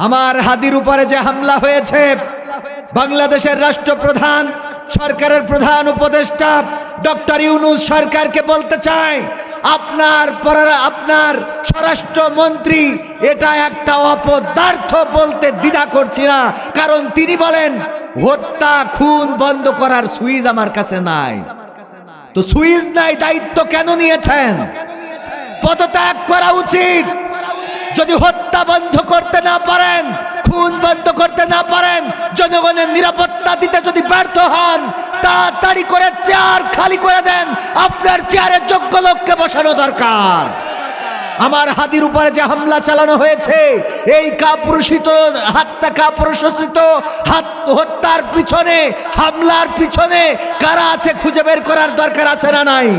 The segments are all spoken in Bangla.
আমার হাদির উপরে যে হামলা হয়েছে, বাংলাদেশের রাষ্ট্রপ্রধান, সরকারের প্রধান উপদেষ্টা ডক্টর ইউনূস সরকারকে বলতে চায়, আপনার স্বরাষ্ট্রমন্ত্রী এটা একটা অপদার্থ বলতে দ্বিধা করছি না, কারণ তিনি বলেন হত্যা খুন বন্ধ করার সুইচ আমার কাছে নাই। তো সুইচ নাই, দায়িত্ব কেন নিয়েছেন? পদত্যাগ করা উচিত। যদি হত্যা বন্ধ করতে না পারেন, খুন বন্ধ করতে না পারেন, জনগণের নিরাপত্তা দিতে যদি ব্যর্থ হন, তাড়াতাড়ি করে চেয়ার খালি করে দেন। আপনার চেয়ারে যোগ্য লোককে বসানো দরকার। আমার হাদির উপরে যে হামলা চালানো হয়েছে, এই কাপুরুষিত হত্যার পিছনে, হামলার পিছনে কারা আছে খুঁজে বের করার দরকার আছে না নাই?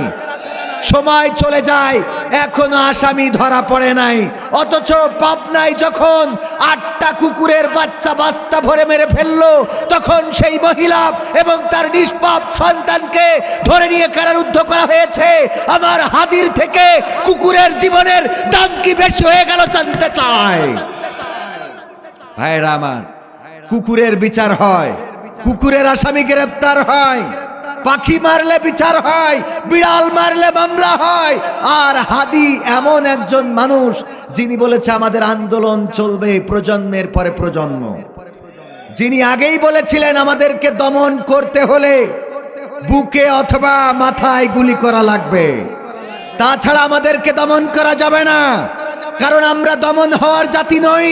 সময় চলে যায়, এখনো আসামি ধরা পড়ে নাই, অথচ পাবনায় যখন 8টা কুকুরের বাচ্চা বাস্তা ভরে মেরে ফেললো, তখন সেই মহিলা এবং তার নিষ্পাপ সন্তানকে ধরে নিয়ে কারারুদ্ধ করা হয়েছে। আমার হাদির থেকে কুকুরের জীবনের দাম কি বেশি হয়ে গেল জানতে চাই। ভাইরা আমার, কুকুরের বিচার হয়, কুকুরের আসামি গ্রেফতার হয়, পাখি মারলে বিচার হয়, বিড়াল মারলে মামলা হয়। আর হাদি এমন একজন মানুষ যিনি বলেছে আমাদের আন্দোলন চলবে প্রজন্মের পরে প্রজন্ম, যিনি আগেই বলেছিলেন আমাদেরকে দমন করতে হলে বুকে অথবা মাথায় গুলি করা লাগবে, তাছাড়া আমাদেরকে দমন করা যাবে না। কারণ আমরা দমন হওয়ার জাতি নই,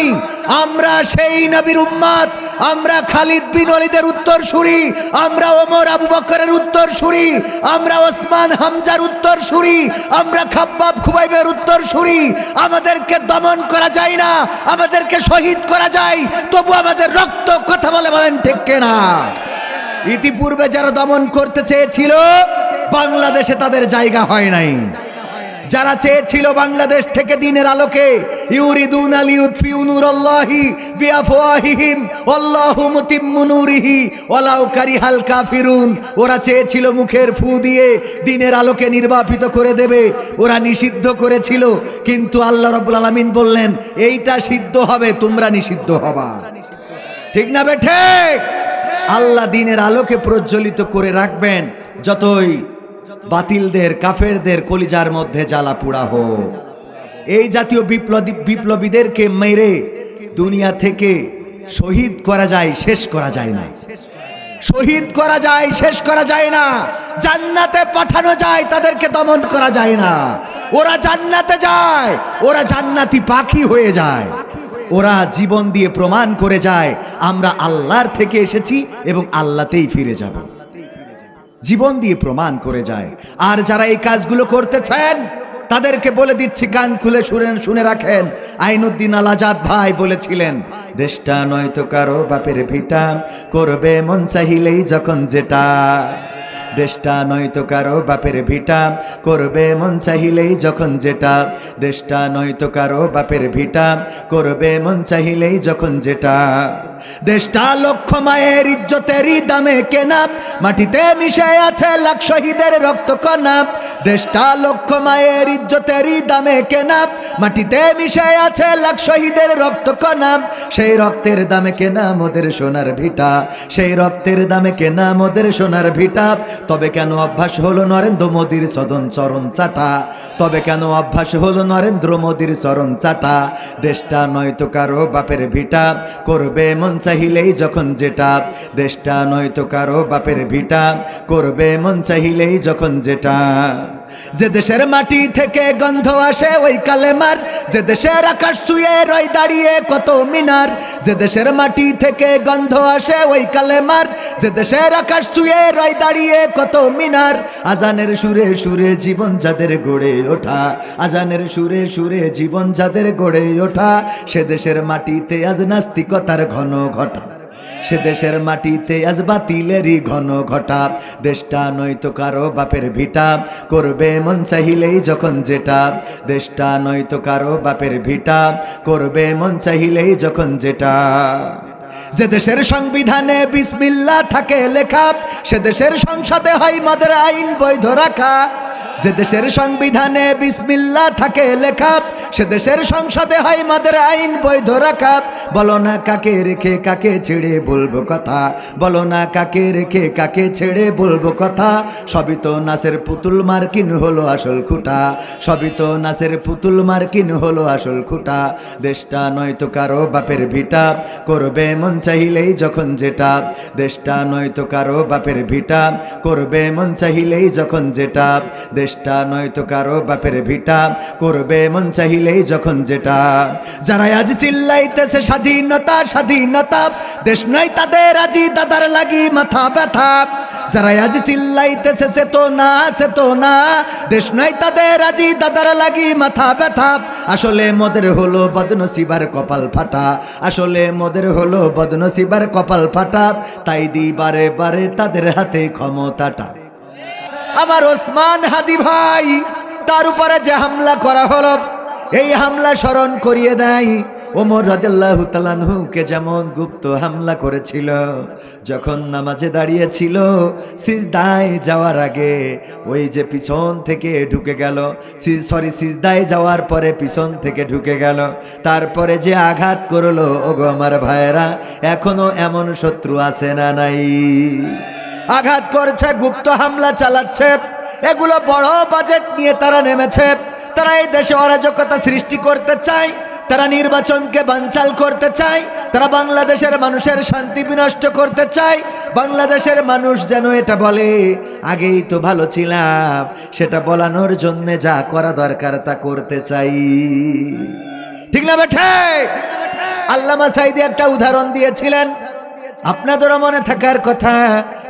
আমরা সেই নবীর উম্মত, আমরা খালিদ বিন ওয়ালিদের উত্তরসূরি, আমরা ওমর আবু বকরের উত্তরসূরি, আমরা ওসমান হামজার উত্তরসূরি, আমরা খাব্বাব খুবাইবের উত্তরসূরি। আমাদেরকে দমন করা যায় না, আমাদেরকে শহীদ করা যায়, তবু আমাদের রক্ত কথা বলেন ঠিক কিনা? ইতিপূর্বে যারা দমন করতে চেয়েছিল বাংলাদেশে তাদের জায়গা হয় নাই। যারা চেয়েছিল বাংলাদেশ থেকে দিনের আলোকে, ইউরিদুনা লিইউতফিউ নূরাল্লাহি বিআফওয়াহিহিম ওয়াল্লাহু মুতিম্মু নূরিহি ওয়ালাউ কারিহাল কাফিরুন, ওরা চেয়েছিল মুখের ফু দিয়ে দিনের আলোকে নির্বাপিত করে দেবে, ওরা নিষিদ্ধ করেছিল। কিন্তু আল্লাহ রাব্বুল আলামিন বললেন এইটা সিদ্ধ হবে, তোমরা নিষিদ্ধ হবা। ঠিক না বেঠে? আল্লাহ দিনের আলোকে প্রজ্বলিত করে রাখবেন, যতই বাতিলদের কাফেরদের কলিজার মধ্যে জ্বালা পোড়া হোক। এই জাতীয় বিপ্লবীদেরকে মেরে দুনিয়া থেকে শহীদ করা যায়, শেষ করা যায় না। শহীদ করা যায়, শেষ করা যায় না। জান্নাতে পাঠানো যায়, তাদেরকে দমন করা যায় না। ওরা জান্নাতে যায়, ওরা জান্নাতি পাখি হয়ে যায়। ওরা জীবন দিয়ে প্রমাণ করে যায় আমরা আল্লাহর থেকে এসেছি এবং আল্লাহতেই ফিরে যাব। জীবন দিয়ে প্রমাণ করে যায়। আর যারা এই কাজগুলো করতেছেন তাদেরকে বলে দিচ্ছি, কান খুলে শুনে রাখেন। আইনুদ্দিন আল আজাদ ভাই বলেছিলেন, দেশটা নয়তো কারো বাপের ভিটা, করবে মন চাহিলেই যখন যেটা। দেশটা নয়তো কারো বাপের ভিটা, করবে মন চাহিলেই যখন যেটা। দেশটা নয়তো কারো বাপের ভিটা, করবে মন চাহিলেই যখন যেটা। দেশটা লক্ষ মায়ের ইজ্জতেরই দামে কেনা, মাটিতে মিশে আছে লাখ শহীদের রক্ত কণা। দেশটা লক্ষ মায়ের ইজ্জতেরই দামে কেনা, মাটিতে মিশে আছে লাখ শহীদের রক্ত কণা। সেই রক্তের দামে কেনা মোদের সোনার ভিটা, সেই রক্তের দামে কেনা মোদের সোনার ভিটা। তবে কেন অভ্যাস হলো নরেন্দ্র মোদীর সদন চরণ চাটা? তবে কেন অভ্যাস হলো নরেন্দ্র মোদীর চরণ চাটা? দেশটা নয়তো কারো বাপের ভিটা, করবে মন চাহিলেই যখন যেটা। দেশটা নয়তো কারো বাপের ভিটা, করবে মন চাহিলেই যখন যেটা। যে দেশের মাটি থেকে গন্ধ আসে ওই কালেমার, যে দেশের আকাশ ছুঁয়ে রয় দাঁড়িয়ে কত মিনার। যে দেশের মাটি থেকে গন্ধ আসে ওই কালেমার, যে দেশের আকাশ ছুঁয়ে রয় দাঁড়িয়ে কত মিনার। আজানের সুরে সুরে জীবন যাদের গড়ে ওঠা, আজানের সুরে সুরে জীবন যাদের গড়ে ওঠা। সে দেশের মাটিতে আজ নাস্তিকতার ঘন ঘটা, সে দেশের মাটিতে আজ বাতিলেরই ঘন ঘটা। দেশটা নয়তো কারো বাপের ভিটা, করবে মন চাহিলেই যখন যেটা। দেশটা নয়তো কারো বাপের ভিটা, করবে মন চাহিলেই যখন যেটা। যে দেশের সংবিধানে বিসমিল্লাহ থাকে লেখা, সে দেশের সংসদে হয় মদের আইন বৈধ রাখা। যে দেশের সংবিধানে বিসমিল্লাহ থাকে লেখা, সে দেশের সংসদে হয় মাদের আইন বৈধ রাখা। বলো না কাকে রেখে কাকে ছেড়ে বলবো কথা, বলো না কাকে রেখে কাকে ছেড়ে বলবো কথা। সবই তো নাচের পুতুল মার্কিন হলো আসল খুঁটা, সবই তো নাচের পুতুল মার্কিন হলো আসল খুঁটা। দেশটা নয়তো কারো বাপের ভিটা, করবে মন চাইলেই যখন যেটা। দেশটা নয়তো কারো বাপের ভিটা, করবে মন চাইলেই যখন যেটা। দেশটা নয়তো কারো বাপের ভিটা, করবে মন চাইলেই যখন যেটা। যারা আজ চিল্লাইতেছে স্বাধীনতা স্বাধীনতা, দেশ নয় তাদের আজি দাদার লাগি মাথা ব্যথা। যারা আজ চিল্লাইতেছে সে তো না, দেশ নয় তাদের আজি দাদার লাগি মাথা ব্যথা। আসলে মোদের হলো বদনসিবার কপাল ফাটা, আসলে মোদের হলো বদনসিবার কপাল ফাটা। তাই দি বারে বারে তাদের হাতে ক্ষমতাটা। আমার ওসমান হাদি ভাই, তার উপরে যে হামলা করা হলো, এই হামলা স্মরণ করিয়ে দেয় ওমর রাদিয়াল্লাহু তাআলা আনহুকে যেমন গুপ্ত হামলা করেছিল। যখন নামাজে দাঁড়িয়েছিল, সিজদায় যাওয়ার আগে ওই যে পিছন থেকে ঢুকে গেল, সিজদায় যাওয়ার পরে পিছন থেকে ঢুকে গেল, তারপরে যে আঘাত করলো। ওগো আমার ভাইয়েরা, এখনো এমন শত্রু আছে না নাই? আঘাত করছে, গুপ্ত হামলা চালাচ্ছে। এগুলো বড় বাজেট নিয়ে তারা নেমেছে। তারা এই দেশে অরাজকতা সৃষ্টি করতে চায়, তারা নির্বাচনকে বানচাল করতে চায়, তারা বাংলাদেশের মানুষের শান্তি বিনষ্ট করতে চায়। বাংলাদেশের মানুষ যেন এটা বলে আগেই তো ভালো ছিলাম, সেটা বলানোর জন্য যা করা দরকার তা করতে চাই। ঠিক না বেঠে? আল্লামা সাঈদী একটা উদাহরণ দিয়েছিলেন, আপনাদেরও মনে থাকার কথা।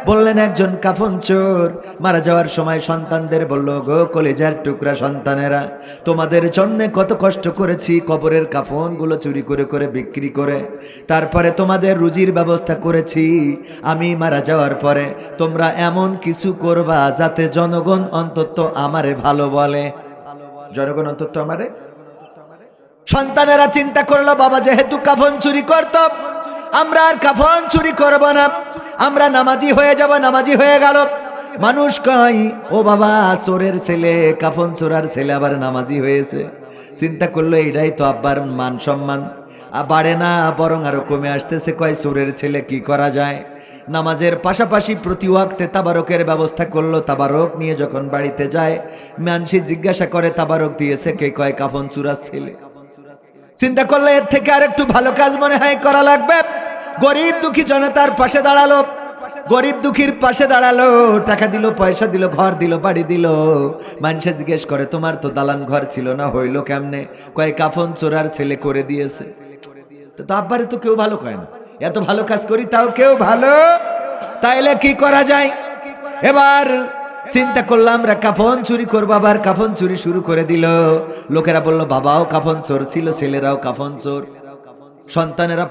বললেন একজন কাফন চোর মারা যাওয়ার সময় সন্তানদের বলল, গো কলিজার টুকরা সন্তানেরা, তোমাদের জন্য কত কষ্ট করেছি, কবরের কাফনগুলো চুরি করে করে বিক্রি করে, তারপরে তোমাদের রুজির ব্যবস্থা করেছি। আমি মারা যাওয়ার পরে তোমরা এমন কিছু করবা যাতে জনগণ অন্তত আমারে ভালো বলে। জনগণ অন্তত আমারে। সন্তানেরা চিন্তা করলো, বাবা যেহেতু কাফন চুরি করত, আমরা আর কাফন চুরি করব না, আমরা নামাজি হয়ে যাব। নামাজি হয়ে গেল। মানুষ কয়, ও বাবা চোরের ছেলে, কাফন চোরার ছেলে আবার নামাজি হয়েছে। চিন্তা করলো এটাই তো আব্বার মান সম্মান, বাড়ে না বরং আরো কমে আসতেছে। কয় চোরের ছেলে কি করা যায়? নামাজের পাশাপাশি প্রতি ওয়াক্তে তাবারকের ব্যবস্থা করলো। তাবারক নিয়ে যখন বাড়িতে যায়, মানসি জিজ্ঞাসা করে তাবারক দিয়েছে কে? কয় কাফন চোরার ছেলে। চিন্তা করলে এর থেকে আর একটু ভালো কাজ মনে হয় করা লাগবে। গরিব দুঃখী জনতার পাশে দাঁড়ালো, গরিব দুঃখীর পাশে দাঁড়ালো, টাকা দিল, পয়সা দিল, ঘর দিল, বাড়ি দিল। মানুষে জিজ্ঞেস করে, তোমার তো দালান ঘর ছিল না, হইলো কেমনে? কয় কাফন চোরার ছেলে করে দিয়েছে। তো আব্বারে তো কেউ ভালো কয় না, এত ভালো কাজ করি তাও কেউ ভালো। তাইলে কি করা যায়? এবার চিন্তা করলাম আমরা কাফন চুরি করবো। আবার কাফন চুরি শুরু করে দিল। লোকেরা বলল, বাবাও কাফন চোর ছিল, ছেলেরাও কাফন চোর। সন্তানেরা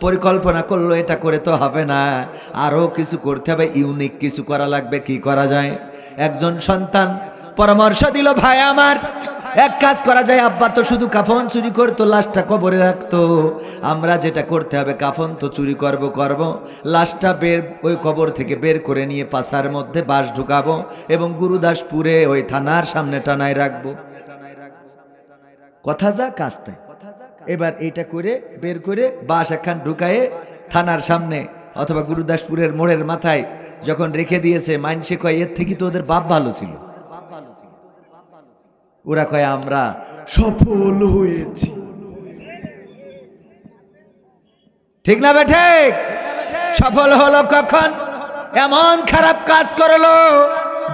পরিকল্পনা করলো, এটা করে তো হবে না, আরো কিছু করতে হবে, ইউনিক কিছু করা লাগবে। কি করা যায়? একজন সন্তান পরামর্শ দিল, ভাই আমার এক কাজ করা যায়, আব্বা তো শুধু কাফন চুরি করতো, লাশটা কবরে রাখতো। আমরা যেটা করতে হবে, কাফন তো চুরি করব, লাশটা ওই কবর থেকে বের করে নিয়ে পাছার মধ্যে বাঁশ ঢুকাবো এবং গুরুদাসপুরে ওই থানার সামনে টানায় রাখবো। কথা যা কাজ তাই। এবার এইটা করে বের করে বাঁশ একখান ঢুকায়ে থানার সামনে অথবা গুরুদাসপুরের মোড়ের মাথায় যখন রেখে দিয়েছে, মানসে কয় এর থেকে তো ওদের বাপ ভালো ছিল। ওরা কয় আমরা সফল হয়েছি। ঠিক না বেঠে? সফল হলো কখন? এমন খারাপ কাজ করলো,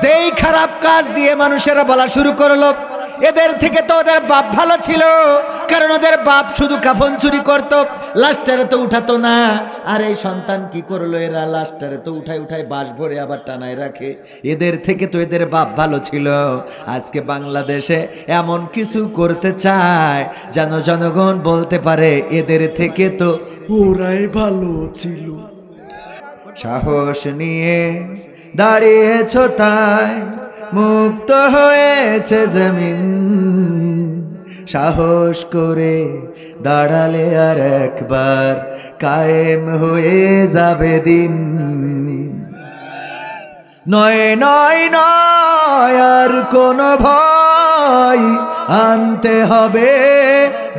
যেই খারাপ কাজ দিয়ে মানুষেরা বলা শুরু করলো, এদের থেকে তো ওদের বাপ ভালো ছিল, কারণ ওদের বাপ শুধু কাফন চুরি করত, লাশটারে তো উঠাতো না। আর এই সন্তান কি করলো, এরা লাশটারে তো উঠায় বাঁশ ভরে আবার টানায় রাখে। এদের থেকে তো এদের বাপ ভালো ছিল। আজকে বাংলাদেশে এমন কিছু করতে চায় যেন জনগণ বলতে পারে এদের থেকে তো ওরাই ভালো ছিল। সাহস নিয়ে দাঁড়িয়েছ তাই মুক্ত হয়েছে জমিন, সাহস করে দাঁড়ালে আর একবার কায়েম হয়ে যাবে দিন। নয় নয় নয় আর কোনো ভয়, আনতে হবে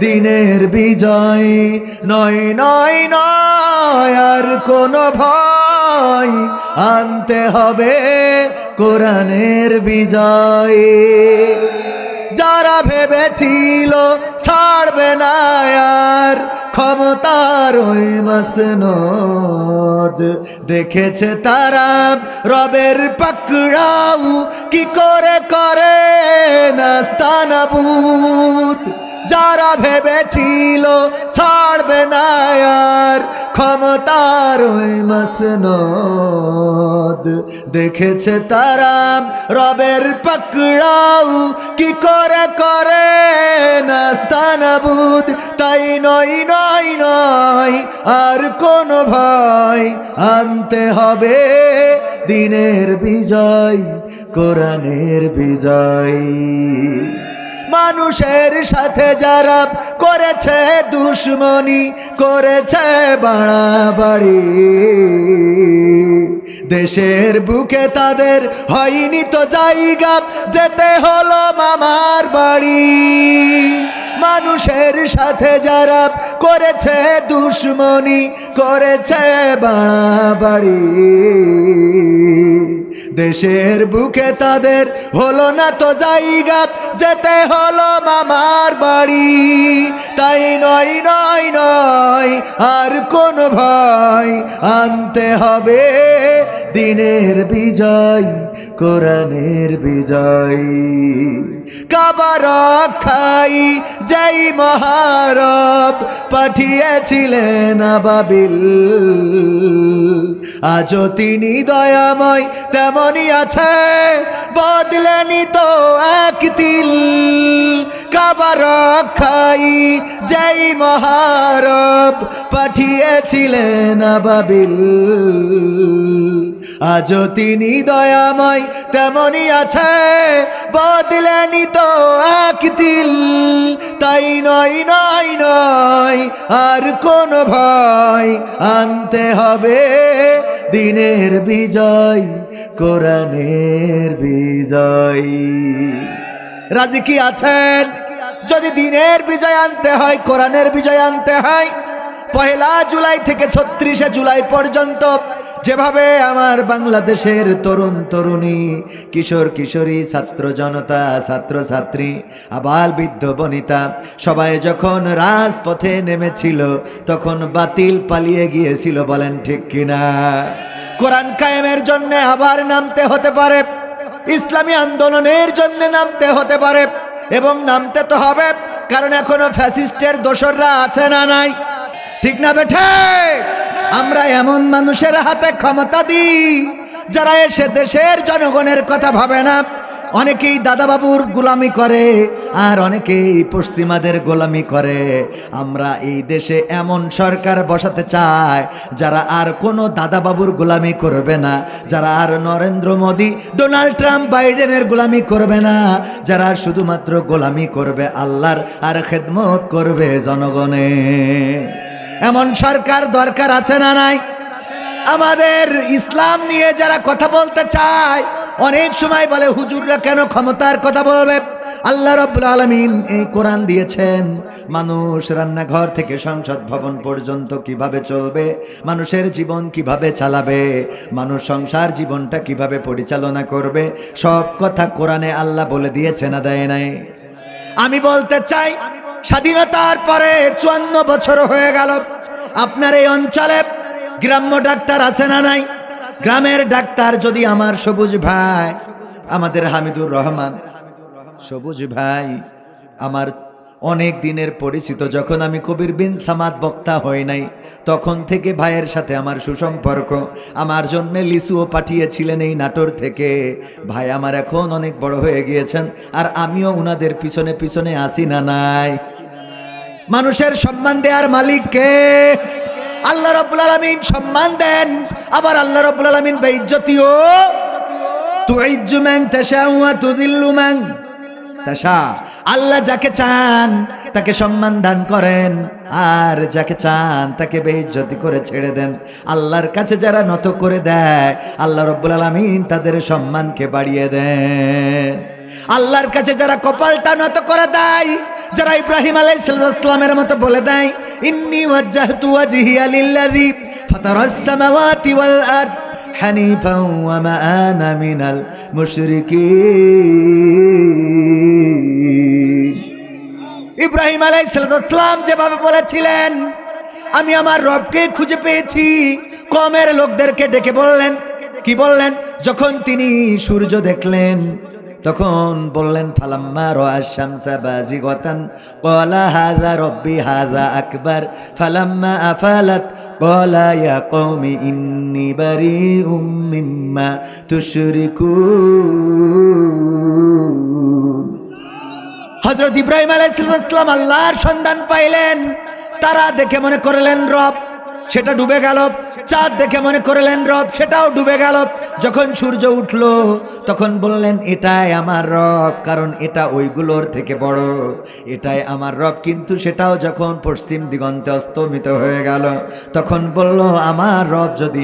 দিনের বিজয়। নয় নয় নয় আর কোনো ভয়, আনতে হবে কোরআনের বিজয়। যারা ভেবেছিল ছাড়বে না আর ক্ষমতার ওই মসনদ, দেখেছে তারা রবের পাকড়াও কি করে করে নাস্তানাবুদ। যারা ভেবেছিল ছাড়বে না আর ক্ষমতার ওই মসনদ, দেখেছে তারা রবের পাকড়াও কি করে করে নাস্তানাবুদ। তাই নয় নয় নয় আর কোন ভয়, আনতে হবে দিনের বিজয়, কোরআনের বিজয়। মানুষের সাথে যারা করেছে দুশ্মনী, করেছে বাড়াবাড়ি, দেশের বুকে তাদের হয়নি তো জায়গা, যেতে হলো মামার বাড়ি। মানুষের সাথে যারা করেছে দুশ্মনী, করেছে বাড়াবাড়ি, দেশের বুকে তাদের হলো না তো জায়গা, যেতে হলো মামার বাড়ি। তাই নয় নয় নয় আর কোন ভয়, আনতে হবে দিনের বিজয়, কোরআনের বিজয়। কাবা রক্ষাই যেই মহারব পাঠিয়েছিলেন আবাবিল, আজও তিনি দয়াময় তেমনই আছে, বদলেনি তো এক তিল। কাবা রক্ষাই যেই মহারব পাঠিয়েছিলেন আবাবিল, আজও তিনি দয়াময় তেমনই আছে, বদলেনি তো এক তিল। তাই নয় নয় নয় আর কোন ভয়, আনতে হবে দিনের বিজয়, কোরআনের বিজয়। রাজি কি আছেন? যদি দিনের বিজয় আনতে হয়, কোরআনের বিজয় আনতে হয়, 1 জুলাই থেকে 36 জুলাই পর্যন্ত যেভাবে আমার বাংলাদেশের তরুণ তরুণী, কিশোর কিশোরী, ছাত্র জনতা, ছাত্র ছাত্রী, আবাল বৃদ্ধ বনিতা সবাই যখন রাজপথে নেমেছিল, তখন বাতিল পালিয়ে গিয়েছিল। বলেন ঠিক কিনা? কোরআন কায়েমের জন্য আবার নামতে হতে পারে, ইসলামী আন্দোলনের জন্য নামতে হতে পারে, এবং নামতে তো হবে, কারণ এখনো ফ্যাসিস্টের দোসররা আছে না নাই? ঠিক না বেঠে? আমরা এমন মানুষের হাতে ক্ষমতা দিই যারা এসে দেশের জনগণের কথা ভাবে না। অনেকেই দাদাবাবুর গোলামি করে, আর অনেকেই পশ্চিমাদের গোলামি করে। আমরা এই দেশে এমন সরকার বসাতে চাই যারা আর কোনো দাদাবাবুর গোলামি করবে না, যারা আর নরেন্দ্র মোদী, ডোনাল্ড ট্রাম্প, বাইডেনের গোলামি করবে না, যারা শুধুমাত্র গোলামি করবে আল্লাহর আর খেদমত করবে জনগণের। এমন সরকার দরকার আছে না নাই? আমাদের ইসলাম নিয়ে যারা কথা বলতে চায়, অনেক সময় বলে হুজুররা কেন ক্ষমতার কথা বলবে? আল্লাহ রাব্বুল আলামিন এই কোরআন দিয়েছেন, মানুষ রান্নাঘর থেকে সংসদ ভবন পর্যন্ত কিভাবে চলবে, মানুষের জীবন কিভাবে চালাবে, মানুষ সংসার জীবনটা কিভাবে পরিচালনা করবে, সব কথা কোরআনে আল্লাহ বলে দিয়েছে না দেয় নাই? আমি বলতে চাই, স্বাধীনতার পরে 54 বছর হয়ে গেল, আপনার এই অঞ্চলে গ্রাম্য ডাক্তার আছে না নাই? গ্রামের ডাক্তার যদি আমার সবুজ ভাই, আমাদের হামিদুর রহমান সবুজ ভাই, আমার অনেক দিনের পরিচিত, যখন আমি কবির বিন সামাদ বক্তা হই নাই তখন থেকে ভাইয়ের সাথে আমার সুসম্পর্ক। আমার জন্য লিচুও পাঠিয়েছিলেন এই নাটোর থেকে। ভাই আমার এখন অনেক বড় হয়ে গিয়েছেন, আর আমিও উনাদের পিছনে পিছনে আসি না নাই? মানুষের সম্মান দেওয়ার মালিক কে? আল্লাহ রাব্বুল আলামিন সম্মান দেন, আবার আল্লাহ রাব্বুল আলামিন বেইজ্জতিও। তুইজ্জু মান তাশাউ ওয়া তুযিল্লু মান মাইয়াশা, আল্লাহ যাকে চান তাকে সম্মান দান করেন, আর যাকে চান তাকে বেইজ্জতি করে ছেড়ে দেন। আল্লাহর কাছে যারা নত করে দেয়, আল্লাহ রাব্বুল আলামিন তাদের সম্মানকে বাড়িয়ে দেন। আল্লাহর কাছে যারা কপালটা নত করে দেয়, যারা ইব্রাহিম আলাইহিস সালামের মতো বলে দেয়, ইন্নী ওয়াজ্জাহতু ওয়াজহিয়া লিল্লাযী ফাতারাস সামাওয়াতি ওয়াল আরদ হানিফাও ওয়া মা আনা মিনাল মুশরিকিন। ইব্রাহিম আলাইহিস সালাম যেভাবে বলেছিলেন, আমি আমার রবকে খুঁজে পেয়েছি, কওমের লোকদেরকে ডেকে বললেন, কি বললেন? যখন তিনি সূর্য দেখলেন তখন বললেন, ফালাম্মা রাআশ শামসা বাযিগাতান ক্বালা হাযা রাব্বি হাযা আকবার, ফালাম্মা আফালাত ক্বালা ইয়া কওমি ইন্নী বারীউম মিম্মা তুশরিকুন। হযরত ইব্রাহিম আলাইহিস সালাম আল্লাহর সন্ধান পাইলেন, তারা দেখে মনে করলেন রব, সেটা ডুবে গেল। চাঁদ দেখে মনে করলেন রব, সেটাও ডুবে গেল। যখন সূর্য উঠল তখন বললেন, এটাই আমার রব, কারণ এটা ওইগুলোর থেকে বড়, এটাই আমার রব। কিন্তু সেটাও যখন পশ্চিম দিগন্তে অস্তমিত হয়ে গেল তখন বলল, আমার রব যদি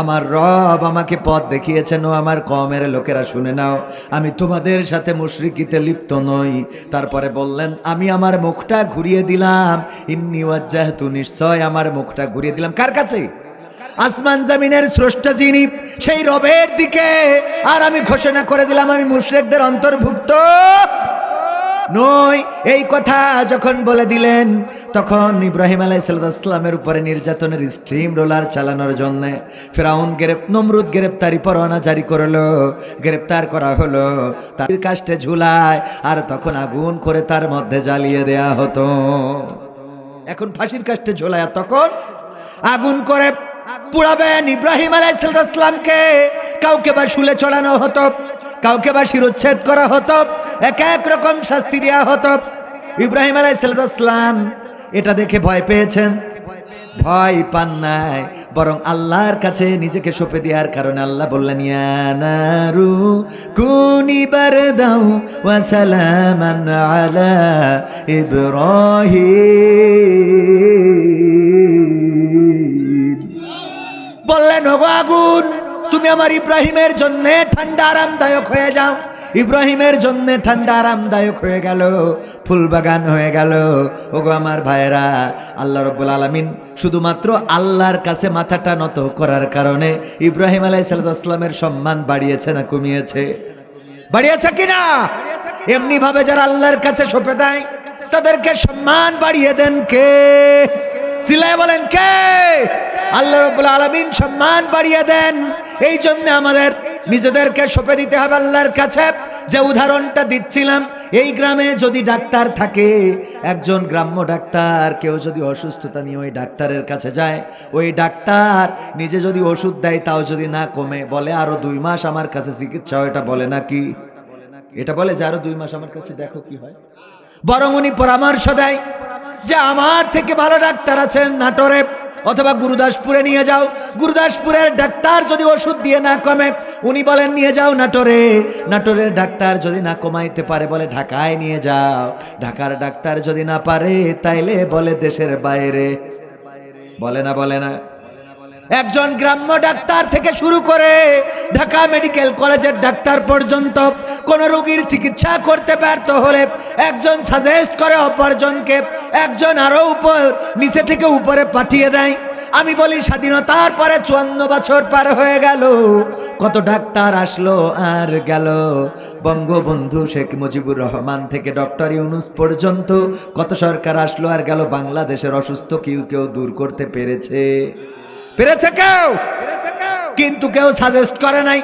আমার রব আমাকে পথ দেখিয়েছেন, ও আমার কওমের লোকেরা শুনে নাও, আমি তোমাদের সাথে মুশরিকিতে লিপ্ত নই। তারপরে বললেন, আমি আমার মুখটা ঘুরিয়ে দিলাম, ইন্নী ওয়াজ্জাহতু, নিশ্চয় আমার মুখটা ঘুরিয়ে দিলাম কার কাছে? আসমান জমিনের স্রষ্টা যিনি, সেই রবের দিকে। আর আমি ঘোষণা করে দিলাম, আমি মুশরিকদের অন্তর্ভুক্ত নই। এই কথা যখন বলে দিলেন তখন ইব্রাহিম আলাইহিস সালামের উপরে নির্যাতনের স্ট্রিম রোলার চালানোর জন্য ফিরাউন নমরুদ গ্রেপ্তারি পরোয়ানা জারি করলো, গ্রেপ্তার করা হলো, তার কাষ্টে ঝুলায়, আর তখন আগুন করে তার মধ্যে জ্বালিয়ে দেয়া হতো। এখন ফাঁসির কাষ্টে ঝোলায়, তখন আগুন করে পুড়াবেন ইব্রাহিম আলাইহিস সালামকে। কাউকে বা শুলে চড়ানো হতো, কাউকে বা শিরোচ্ছেদ করা হতো, এক এক রকম শাস্তি দেওয়া হতো। ইব্রাহিম আলাইহিস সালাম এটা দেখে ভয় পেয়েছেন? ভয় পান নাই, বরং আল্লাহর কাছে নিজেকে সঁপে দেওয়ার কারণে আল্লাহ বললেন, ইয়া নারু কুনি বারদাও ওয়া সালামান আলা ইব্রাহিম। বললেন, ওগো আগুন, তুমি আমার ইব্রাহিমের জন্য ঠান্ডা আরামদায়ক হয়ে যাও। ইব্রাহিমের জন্য ঠান্ডা আরামদায়ক হয়ে গেল, ফুলবাগান হয়ে গেল। ওগো আমার ভাইরা, আল্লাহ রাব্বুল আলামিন শুধুমাত্র আল্লাহর কাছে মাথাটা নত করার কারণে ইব্রাহিম আলাইহিস সালামের সম্মান বাড়িয়েছে না কমিয়েছে? বাড়িয়েছে কিনা? এমনি ভাবে যারা আল্লাহর কাছে সঁপে দেয় তাদেরকে সম্মান বাড়িয়ে দেন কে? সিলাই বলেন কে? আল্লাহ রাব্বুল আলামিন সম্মান বাড়িয়ে দেন। এই জন্য আমাদের নিজেদেরকে সঁপে দিতে হবে আল্লাহর কাছে। যে উদাহরণটা দিচ্ছিলাম, এই গ্রামে যদি ডাক্তার থাকে, একজন গ্রাম্য ডাক্তার, কেউ যদি অসুস্থতা নিয়ে ওই ডাক্তারের কাছে যায়, ওই ডাক্তার নিজে যদি ওষুধ দেয় তাও যদি না কমে, বলে আরো 2 মাস আমার কাছে চিকিৎসা, এটা বলে নাকি? এটা বলে যে আরো 2 মাস আমার কাছে দেখো কি হয়। বরং উনি পরামর্শ দেয় যে আমার থেকে ভালো ডাক্তার আছেন নাটোরে অথবা গুরুদাসপুরে নিয়ে যাও। গুরুদাসপুরের ডাক্তার যদি ওষুধ দিয়ে না কমে, উনি বলেন নিয়ে যাও নাটোরে। নাটোরের ডাক্তার যদি না কমাইতে পারে, বলে ঢাকায় নিয়ে যাও। ঢাকার ডাক্তার যদি না পারে, তাইলে বলে দেশের বাইরে। বলে না? বলে না? একজন গ্রাম্য ডাক্তার থেকে শুরু করে ঢাকা মেডিকেল কলেজের ডাক্তার পর্যন্ত কোন রোগীর চিকিৎসা করতে ব্যর্থ হলে একজন সাজেস্ট করে অপরজনকে, একজন আরো নিচে থেকে উপরে পাঠিয়ে দেয়। আমি বলি, স্বাধীনতার পরে 54 বছর পার হয়ে গেল, কত ডাক্তার আসলো আর গেল। বঙ্গবন্ধু শেখ মুজিবুর রহমান থেকে ডক্টর ইউনূস পর্যন্ত কত সরকার আসলো আর গেল। বাংলাদেশের অসুস্থ কেউ দূর করতে পেরেছে? কেউ? কিন্তু কেউ সাজেস্ট করে নাই,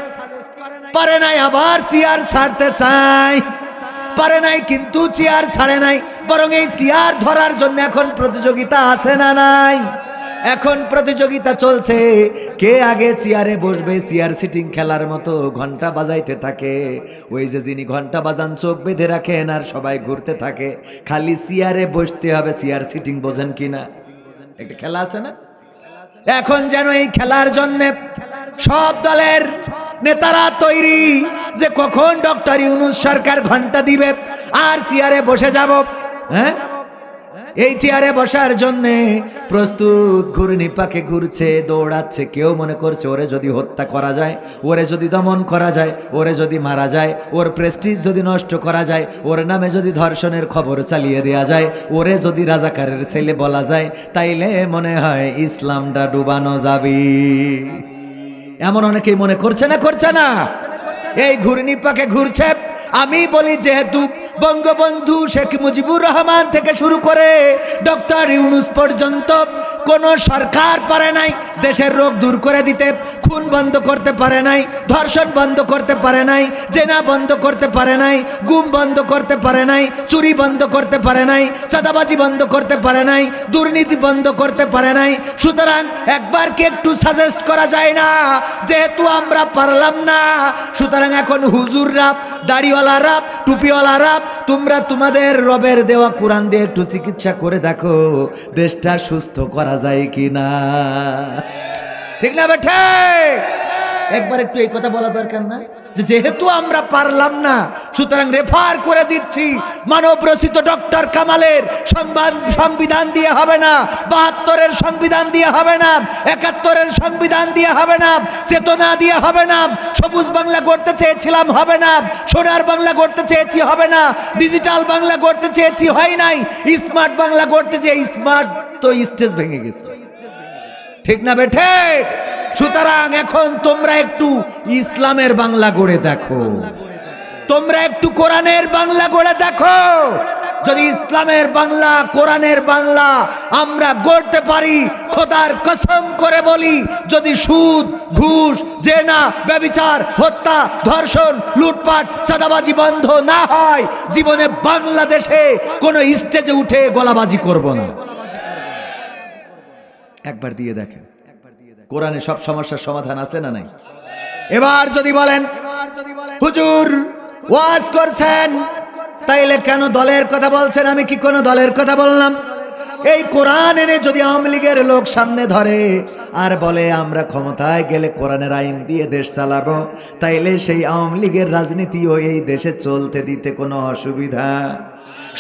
পারে নাই। আবার চেয়ার ছাড়তে চায়, পারে নাই, কিন্তু চেয়ার ছাড়ে নাই। বরং এই চেয়ার ধরার জন্য এখন প্রতিযোগিতা আছে না নাই? এখন প্রতিযোগিতা চলছে, কে আগে চেয়ারে বসবে। চেয়ার সিটিং খেলার মতো ঘন্টা বাজাইতে থাকে। ওই যে যিনি ঘন্টা বাজান চোখ বেঁধে রাখেন আর সবাই ঘুরতে থাকে, খালি চেয়ারে বসতে হবে। চেয়ার সিটিং বোঝেন কিনা? একটা খেলা আছে না? এখন যেন এই খেলার জন্য সব দলের নেতারা তৈরি, যে কখন ডক্টর ইউনূস সরকার ঘন্টা দিবে আর চেয়ারে বসে যাব। হ্যাঁ, এই চেয়ারে বসার জন্যে প্রস্তুত, ঘূর্ণি পাকে ঘুরছে, দৌড়াচ্ছে। কেউ মনে করছে ওরে যদি হত্যা করা যায়, ওরে যদি দমন করা যায়, ওরে যদি মারা যায়, ওর প্রেস্টিজ যদি নষ্ট করা যায়, ওর নামে যদি ধর্ষণের খবর চালিয়ে দেয়া যায়, ওরে যদি রাজাকারের ছেলে বলা যায়, তাইলে মনে হয় ইসলামটা ডুবানো যাবে। এমন অনেকেই মনে করছে না, করছে না? এই ঘূর্ণি পাকে ঘুরছে। আমি বলি, যেহেতু বঙ্গবন্ধু শেখ মুজিবুর রহমান থেকে শুরু করে ডক্টর ইউনূস পর্যন্ত কোন সরকার পারে নাই দেশের রোগ দূর করে দিতে, খুন বন্ধ করতে পারে নাই, ধর্ষণ বন্ধ করতে পারে নাই, জেনা বন্ধ করতে পারে নাই, গুম বন্ধ করতে পারে নাই, চুরি বন্ধ করতে পারে নাই, চাঁদাবাজি বন্ধ করতে পারে নাই, দুর্নীতি বন্ধ করতে পারে নাই। সুতরাং একবার কি একটু সাজেস্ট করা যায় না, যেহেতু আমরা পারলাম না, সুতরাং এখন হুজুররা, দাড়িওয়ালারা, টুপিওয়ালারা, তোমরা তোমাদের রবের দেওয়া কোরআন দিয়ে একটু চিকিৎসা করে দেখো দেশটা সুস্থ করা যায় কিনা। ঠিক না বেঠে? একবার একটু এই কথা বলা দরকার না, যেহেতু আমরা পারলাম না, সুতরাং রেফার করে দিচ্ছি মানব রচিত ডক্টর কামালের সংবিধান দিয়ে হবে না, ৭২-এর সংবিধান দিয়ে হবে না, ৭১-এর সংবিধান দিয়ে হবে না, চেতনা দিয়ে হবে না, সবুজ বাংলা গড়তে চেয়েছিলাম, হবে না, সোনার বাংলা গড়তে চেয়েছি, হবে না, ডিজিটাল বাংলা গড়তে চেয়েছি, হয় নাই, স্মার্ট বাংলা গড়তে চেয়ে স্মার্ট তো স্টেজ ভেঙে গেছে। ঠিক না বেঠে? সুতরাং এখন তোমরা একটু ইসলামের বাংলা গড়ে দেখো, তোমরা একটু কোরআনের বাংলা গড়ে দেখো। যদি ইসলামের বাংলা, কোরআনের বাংলা আমরা গড়তে পারি, খোদার কসম করে বলি, যদি সুদ, ঘুষ, জেনা, ব্যভিচার, হত্যা, ধর্ষণ, লুটপাট, চাঁদাবাজি বন্ধ না হয়, জীবনে বাংলাদেশে কোনো স্টেজে উঠে গলাবাজি করব না। একবার দিয়ে দেখেন, কোরআনে সব সমস্যার সমাধান আছে না নাই? এবার যদি বলেন হুজুর ওয়াজ করছেন, তাইলে কেন দলের কথা বলছেন? আমি কি কোনো দলের কথা বললাম? এই কোরআন এনে যদি আওয়ামী লীগের লোক সামনে ধরে আর বলে আমরা ক্ষমতায় গেলে কোরআনের আইন দিয়ে দেশ চালাবো, তাইলে সেই আওয়ামী লীগের রাজনীতিও এই দেশে চলতে দিতে কোনো অসুবিধা?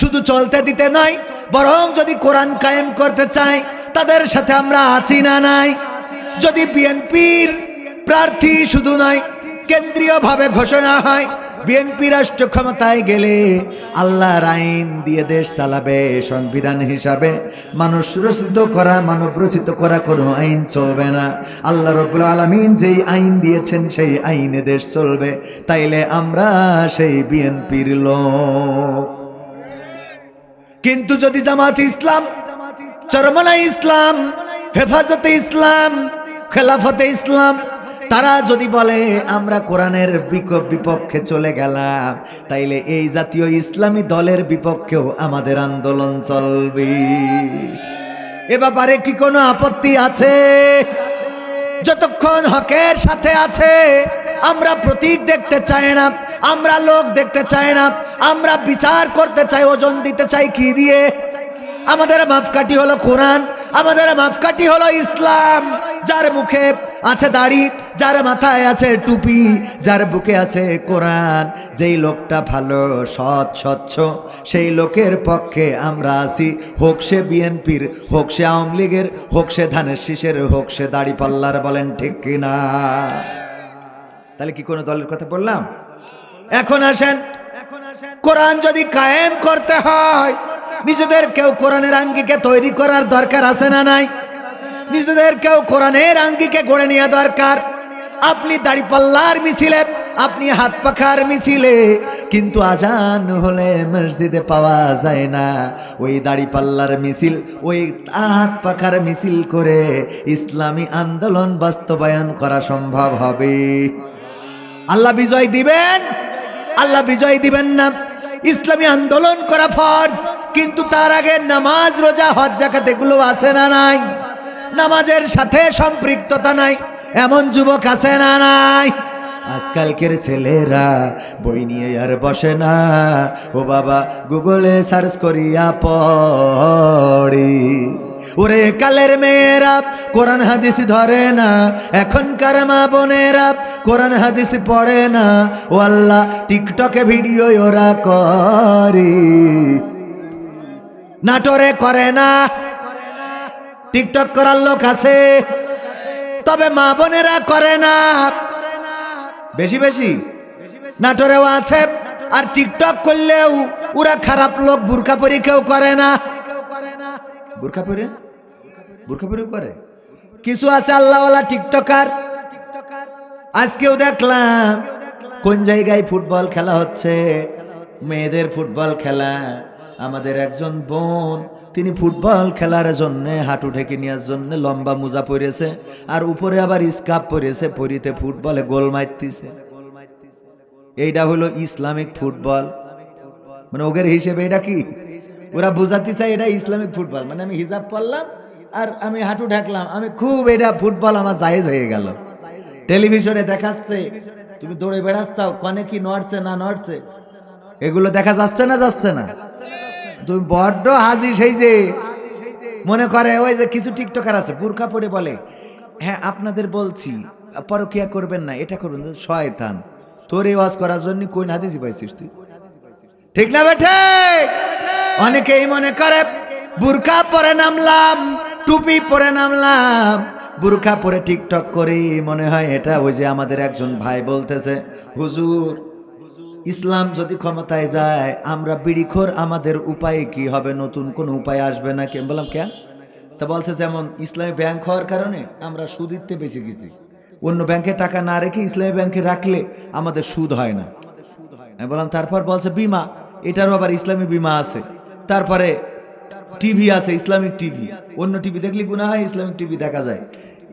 শুধু চলতে দিতে নয়, বরং যদি কোরআন কায়েম করতে চায় তাদের সাথে আমরা আছি না নাই? যদি বিএনপির প্রার্থী শুধু নয়, কেন্দ্রীয়ভাবে ঘোষণা হয় বিএনপি রাষ্ট্র ক্ষমতায় গেলে আল্লাহর আইন দিয়ে দেশ চালাবে, সংবিধান হিসাবে মানুষ রচিত করা, মানব রচিত করা কোনো আইন চলবে না, আল্লাহ রাব্বুল আলামিন যেই আইন দিয়েছেন সেই আইনে দেশ চলবে, তাইলে আমরা সেই বিএনপির লোক। কিন্তু যদি জামাত ইসলাম, চরমনাই ইসলাম, হেফাজতে ইসলাম, খেলাফতে ইসলাম, তারা যদি বলে আমরা কোরআনের বিপক্ষে চলে গেলাম, তাইলে এই জাতীয় ইসলামী দলের বিপক্ষেও আমাদের আন্দোলন চলবে। এ ব্যাপারে কি কোনো আপত্তি আছে? যতক্ষণ হকের সাথে আছে, আমরা প্রতীক দেখতে চাই না, আমরা লোক দেখতে চাই না, আমরা বিচার করতে চাই, ওজন দিতে চাই কি দিয়ে? আমাদের মাপকাঠি হলো কোরআন, আমাদের মাপকাঠি হলো ইসলাম। যার মুখে আছে দাড়ি, যার মাথায় আছে টুপি, যার বুকে আছে কোরআন, যেই লোকটা ভালো, সৎ, স্বচ্ছ, সেই লোকের পক্ষে আমরা আছি। হোক সে বিএনপির, হোক সে আওয়ামী লীগের, হোক সে ধানের শীষের, হোক সে দাড়ি পাল্লার। বলেন ঠিক কিনা? তাহলে কি কোনো দলের কথা বললাম? এখন আসেন, কোরআন যদি কায়েম করতে হয়, নিজেদের কেউ কোরআনের আঙ্গিকে তৈরি করার দরকার আছে না নাই? নিজেদের কেউ কোরআনের আঙ্গিকে গড়ে নেওয়া দরকার। আপনি দাড়িপাল্লার মিছিলে, আপনি হাত পাখার মিছিলে, কিন্তু আজান হলে মসজিদে পাওয়া যায় না। ওই দাড়িপাল্লার মিছিল, ওই হাত পাখার মিছিল করে ইসলামী আন্দোলন বাস্তবায়ন করা সম্ভব হবে? আল্লাহ বিজয় দিবেন? আল্লাহ বিজয় দিবেন না। ইসলামী আন্দোলন করা ফরজ, কিন্তু তার আগে নামাজ, রোজা, হজ, যাকাত এগুলো আছে না নাই? নামাজের সাথে সম্পৃক্ততা নাই এমন যুবক আছে না নাই? আজকালকের ছেলেরা বই নিয়ে আর বসে না, ও বাবা গুগলে সার্চ করিয়া পড়ি। ওরে কালের মেয়েরা কোরআন হাদিস ধরে না, এখনকার মা বোনেরা কোরআন হাদিস পড়ে না। ও আল্লাহ, টিকটকে ভিডিও ওরা করে, নাটোরে করে না। টিকটক করার লোক আছে, তবে মা বোনেরা করে না। বেশি বেশি নাটোরেও আছে। আর টিকটক করলেও ওরা খারাপ লোক, বুরকা পরে কেউ করে না। বুরকা পরে করে কিছু আছে আল্লাহওয়ালা টিকটকার। আজকেও দেখলাম কোন জায়গায় ফুটবল খেলা হচ্ছে, মেয়েদের ফুটবল খেলা। আমাদের একজন বোন, তিনি ফুটবল খেলার জন্য হাঁটু ঢেকে নেওয়ার জন্য লম্বা মোজা পরেছে, আর উপরে আবার স্কার্ফ পরেছে, পরিতে ফুটবলে গোল মারতেছে। এইটা হলো ইসলামিক ফুটবল। মানে ওদের হিসেবে এটা কি, ওরা বোঝাতে চাই এটা ইসলামিক ফুটবল। মানে আমি হিজাব পরলাম আর আমি হাঁটু ঢাকলাম, আমি খুব এটা ফুটবল আমার জায়েজ হয়ে গেল। টেলিভিশনে দেখাচ্ছে তুমি দৌড়ে বেড়াচ্ছাও, কনে কি নড়ছে না নড়ছে, এগুলো দেখা যাচ্ছে না যাচ্ছে না? তুমি বড্ড হাজি সেই যে মনে করে ওই যে কিছু টিকটকার আছে বুরকা পরে বলে, হ্যাঁ আপনাদের বলছি পরকিয়া করবেন না, এটা করবেন। শয়তান, তোর এই ওয়াজ করার জন্য কোন হাদিসই পাইছিস তুই? ঠিক না বেঠে? অনেকেই মনে করে বুরকা পরে নামলাম, টুপি পরে নামলাম, বুরকা পরে টিকটক করি, মনে হয় এটা ওই যে আমাদের একজন ভাই বলতেছে, হুজুর ইসলাম যদি ক্ষমতায় যায় আমরা বিড়িখোর, আমাদের উপায় কি হবে? নতুন কোন উপায় আসবে না? কে বললাম কেন? তা বলছে যেমন ইসলামী ব্যাংক হওয়ার কারণে আমরা সুদিতে বেঁচে গেছি, অন্য ব্যাংকে টাকা না রেখে ইসলামী ব্যাংকে রাখলে আমাদের সুদ হয় না। আমি বললাম তারপর? বলছে বিমা, এটারও আবার ইসলামী বিমা আছে। তারপরে টিভি আছে, ইসলামিক টিভি, অন্য টিভি দেখলে গুনাহ হয়, ইসলামিক টিভি দেখা যায়,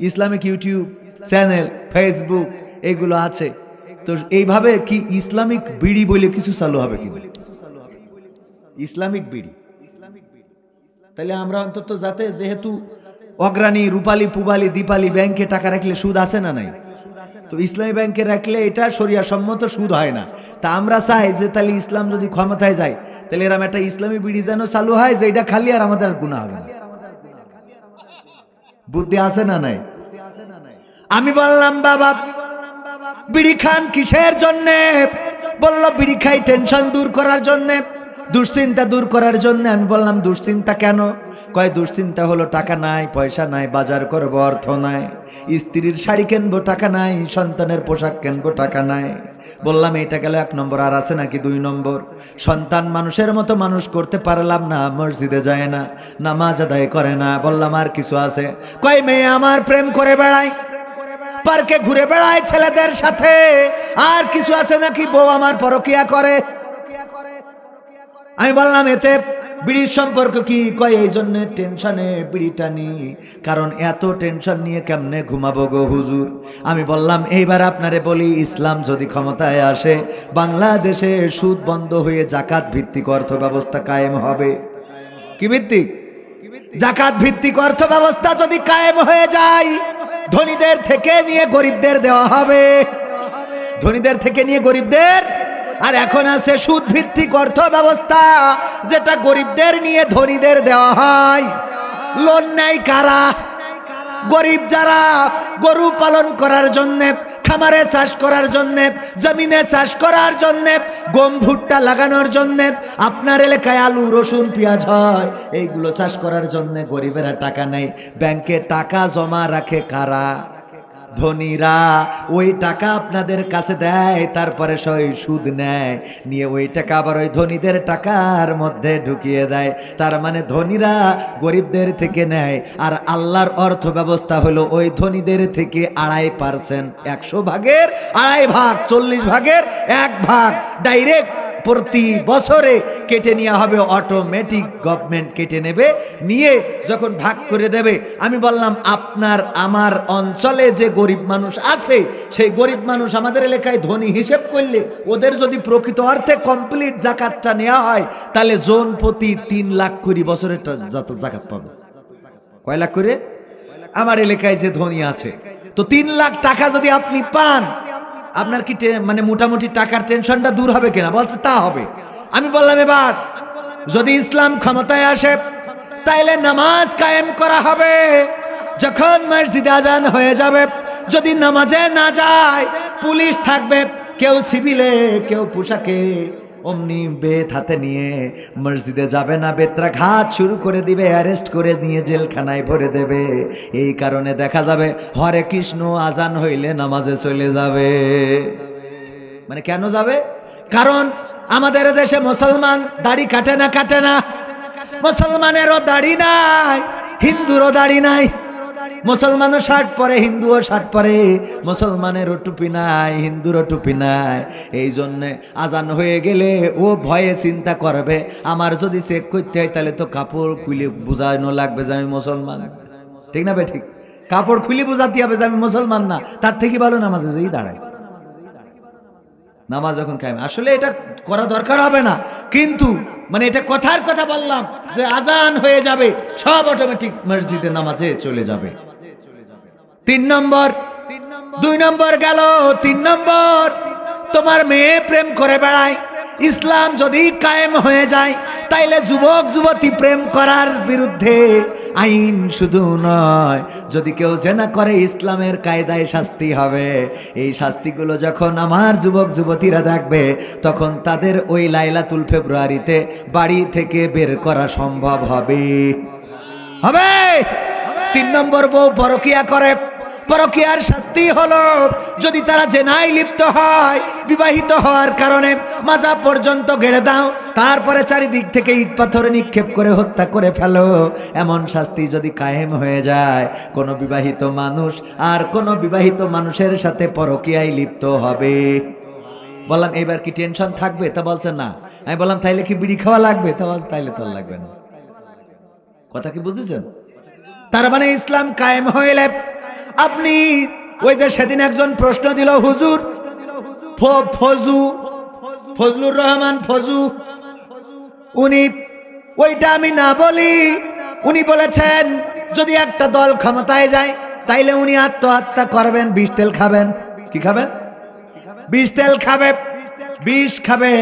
ইসলামিক ইউটিউব চ্যানেল, ফেসবুক এগুলো আছে। তো এইভাবে কি ইসলামিক বিড়ি বলে কিছু চালু হবে কি? ইসলামিক বিড়ি। তাহলে আমরা অন্তত যাতে, যেহেতু অগ্রাণী, রূপালী, পুবালী, দীপালি ব্যাংকে টাকা রাখলে সুদ আছে না নাই, তো ইসলামী ব্যাংকে রাখলে এটা শরিয়া সম্মত, সুদ হয় না। তা আমরা চাই যে তাহলে ইসলাম যদি ক্ষমতায় যায় তাহলে এরকম একটা ইসলামী বিড়ি যেন চালু হয় যে এটা খালি আর আমাদের আর গুনাহ হবে না। বুদ্ধি আছে না নাই? আমি বললাম বাবা বিড়ি খান কিসের জন্যে? বলল বিড়ি খাই টেনশন দূর করার জন্যে, দুশ্চিন্তা দূর করার জন্য। আমি বললাম দুশ্চিন্তা কেন? কয় দুশ্চিন্তা হলো টাকা নাই, পয়সা নাই, বাজার করবো অর্থ নাই, স্ত্রীর শাড়ি কিনবো টাকা নাই, সন্তানের পোশাক কিনবো টাকা নাই। বললাম এইটা গেল 1 নম্বর, আর আছে নাকি 2 নম্বর? সন্তান মানুষের মতো মানুষ করতে পারলাম না, মসজিদে যায় না, নামাজ আদায় করে না। বললাম আর কিছু আছে? কয় মেয়ে আমার প্রেম করে বেড়ায়, পার্কে ঘুরে বেড়ায় ছেলেদের সাথে। আর কিছু আছে নাকি? বউ আমার পরকিয়া করে। আমি বললাম এতে বিড়ির সম্পর্ক কি? কয় এই জন্য টেনশনে বিড়িটা নি, কারণ এত টেনশন নিয়ে কেমনে ঘুমাবো গো হুজুর। আমি বললাম এইবার আপনারে বলি, ইসলাম যদি ক্ষমতায় আসে বাংলাদেশে সুদ বন্ধ হয়ে জাকাত ভিত্তিক অর্থ ব্যবস্থা কায়েম হবে। কি ভিত্তিক? জাকাত ভিত্তিক অর্থ ব্যবস্থা যদি কায়েম হয়ে যায়, ধনীদের থেকে নিয়ে গরিবদের দেওয়া হবে, ধনীদের থেকে নিয়ে গরিবদের। আর এখন আছে সুদ ভিত্তিক অর্থ ব্যবস্থা, যেটা গরিবদের নিয়ে ধনীদের দেওয়া হয়। লোন নেয় কারা? গরিব যারা গরু পালন করার জন্যে, খামারে চাষ করার জন্যে, জমিনে চাষ করার জন্যে, গম ভুট্টা লাগানোর জন্যে, আপনার এলাকায় আলু রসুন পেঁয়াজ হয়, এইগুলো চাষ করার জন্যে গরিবেরা টাকা নেয়। ব্যাংকে টাকা জমা রাখে কারা? ধনীরা। ওই টাকা আপনাদের কাছে দেয়, তারপরে সই সুদ নেয়, নিয়ে ওই টাকা আবার ওই ধনীদের টাকার মধ্যে ঢুকিয়ে দেয়। তার মানে ধনীরা গরিবদের থেকে নেয়, আর আল্লাহর অর্থ ব্যবস্থা হলো ওই ধনীদের থেকে 2.5%, 100 ভাগের 2.5 ভাগ, 40 ভাগের 1 ভাগ ডাইরেক্ট প্রতি বছরে কেটে নেওয়া হবে। অটোমেটিক গভর্নমেন্ট কেটে নেবে, নিয়ে যখন ভাগ করে দেবে। আমি বললাম আপনার আমার অঞ্চলে যে গরিব মানুষ আছে, সেই গরিব মানুষ আমাদের এলাকায় ধনী হিসেব করলে ওদের যদি প্রকৃত অর্থে কমপ্লিট জাকাতটা নেওয়া হয়, তাহলে জন প্রতি 3 লাখ করে বছরে জাকাত পাবে। কয় লাখ করে? আমার এলাকায় যে ধনী আছে, তো 3 লাখ টাকা যদি আপনি পান, আপনার কি মানে মোটামুটি টাকার টেনশনটা দূর হবে কিনা? বলছে তা হবে। আমি বললাম এবার যদি ইসলাম ক্ষমতায় আসে তাইলে নামাজ কায়েম করা হবে। যখন মসজিদে আজান হয়ে যাবে, যদি নামাজে না যায়, পুলিশ থাকবে, কেউ সিভিলে কেউ পোশাকে, অমনি বেত হাতে নিয়ে মসজিদে যাবে না, বেত্রাঘাত শুরু করে দিবে, অ্যারেস্ট করে নিয়ে জেলখানায় ভরে দেবে। এই কারণে দেখা যাবে হরে কৃষ্ণ আজান হইলে নামাজে চলে যাবে। মানে কেন যাবে? কারণ আমাদের দেশে মুসলমান দাড়ি কাটে না, মুসলমানেরও দাড়ি নাই, হিন্দুরও দাড়ি নাই। মুসলমানও শার্ট পরে, হিন্দুও শার্ট পরে, মুসলমানেরও টুপি নাই, হিন্দুরও টুপি নাই। এই জন্যে আজান হয়ে গেলে ও ভয়ে চিন্তা করবে, আমার যদি চেক করতে হয় তাহলে তো কাপড় খুলে বোঝানো লাগবে যে আমি মুসলমান। ঠিক না ভাই? ঠিক, কাপড় খুলে বোঝাতে হবে যে আমি মুসলমান না। তার থেকে ভালো নামাজে যেই দাঁড়ায়, নামাজ যখন কায়েম। আসলে এটা করা দরকার হবে না, কিন্তু মানে এটা কথার কথা বললাম যে আজান হয়ে যাবে, সব অটোমেটিক মসজিদে নামাজে চলে যাবে। 3 নম্বর, 2 নম্বর গেল। 3 নম্বর, তোমার মেয়ে প্রেম করে বেড়ায়, ইসলাম যদি কায়েম হয়ে যায় তাইলে যুবক যুবতী প্রেম করার বিরুদ্ধে আইন শুধু নয়, যদি কেউ জেনা করে ইসলামের কায়দায় শাস্তি হবে। এই শাস্তিগুলো যখন আমার যুবক যুবতীরা দেখবে, তখন তাদের ওই লাইলাতুল ফেব্রুয়ারিতে বাড়ি থেকে বের করা সম্ভব হবে। 3 নম্বর, বউ পরকিয়া করে, পরকিয়ার শাস্তি হলো যদি তারা জেনায় লিপ্ত হয়, বিবাহিত হওয়ার কারণে মাজা পর্যন্ত গেড়ে দাও, তারপরে চারিদিক থেকে ইট পাথর নিক্ষেপ করে হত্যা করে ফেলো। এমন শাস্তি যদি কায়েম হয়ে যায়, কোন বিবাহিত মানুষ আর কোন বিবাহিত মানুষের সাথে পরকিয়ায় লিপ্ত হবে। বললাম এইবার কি টেনশন থাকবে? তা বলছেন না। আমি বললাম তাইলে কি বিড়ি খাওয়া লাগবে? তা বলছে তাইলে তো লাগবে না। কথা কি বুঝেছেন? তার মানে ইসলাম কায়েম হইলে আপনি, ওই যে সেদিন একজন প্রশ্ন দিল, হুজুর ফজলুর রহমান ফজু, উনি ওইটা আমি না বলি, উনি বলেছেন যদি একটা দল ক্ষমতায় যায় তাইলে উনি আত্মহত্যা করবেন, বিষ তেল খাবেন। কি খাবেন? বিষ তেল খাবে, বিষ খাবে,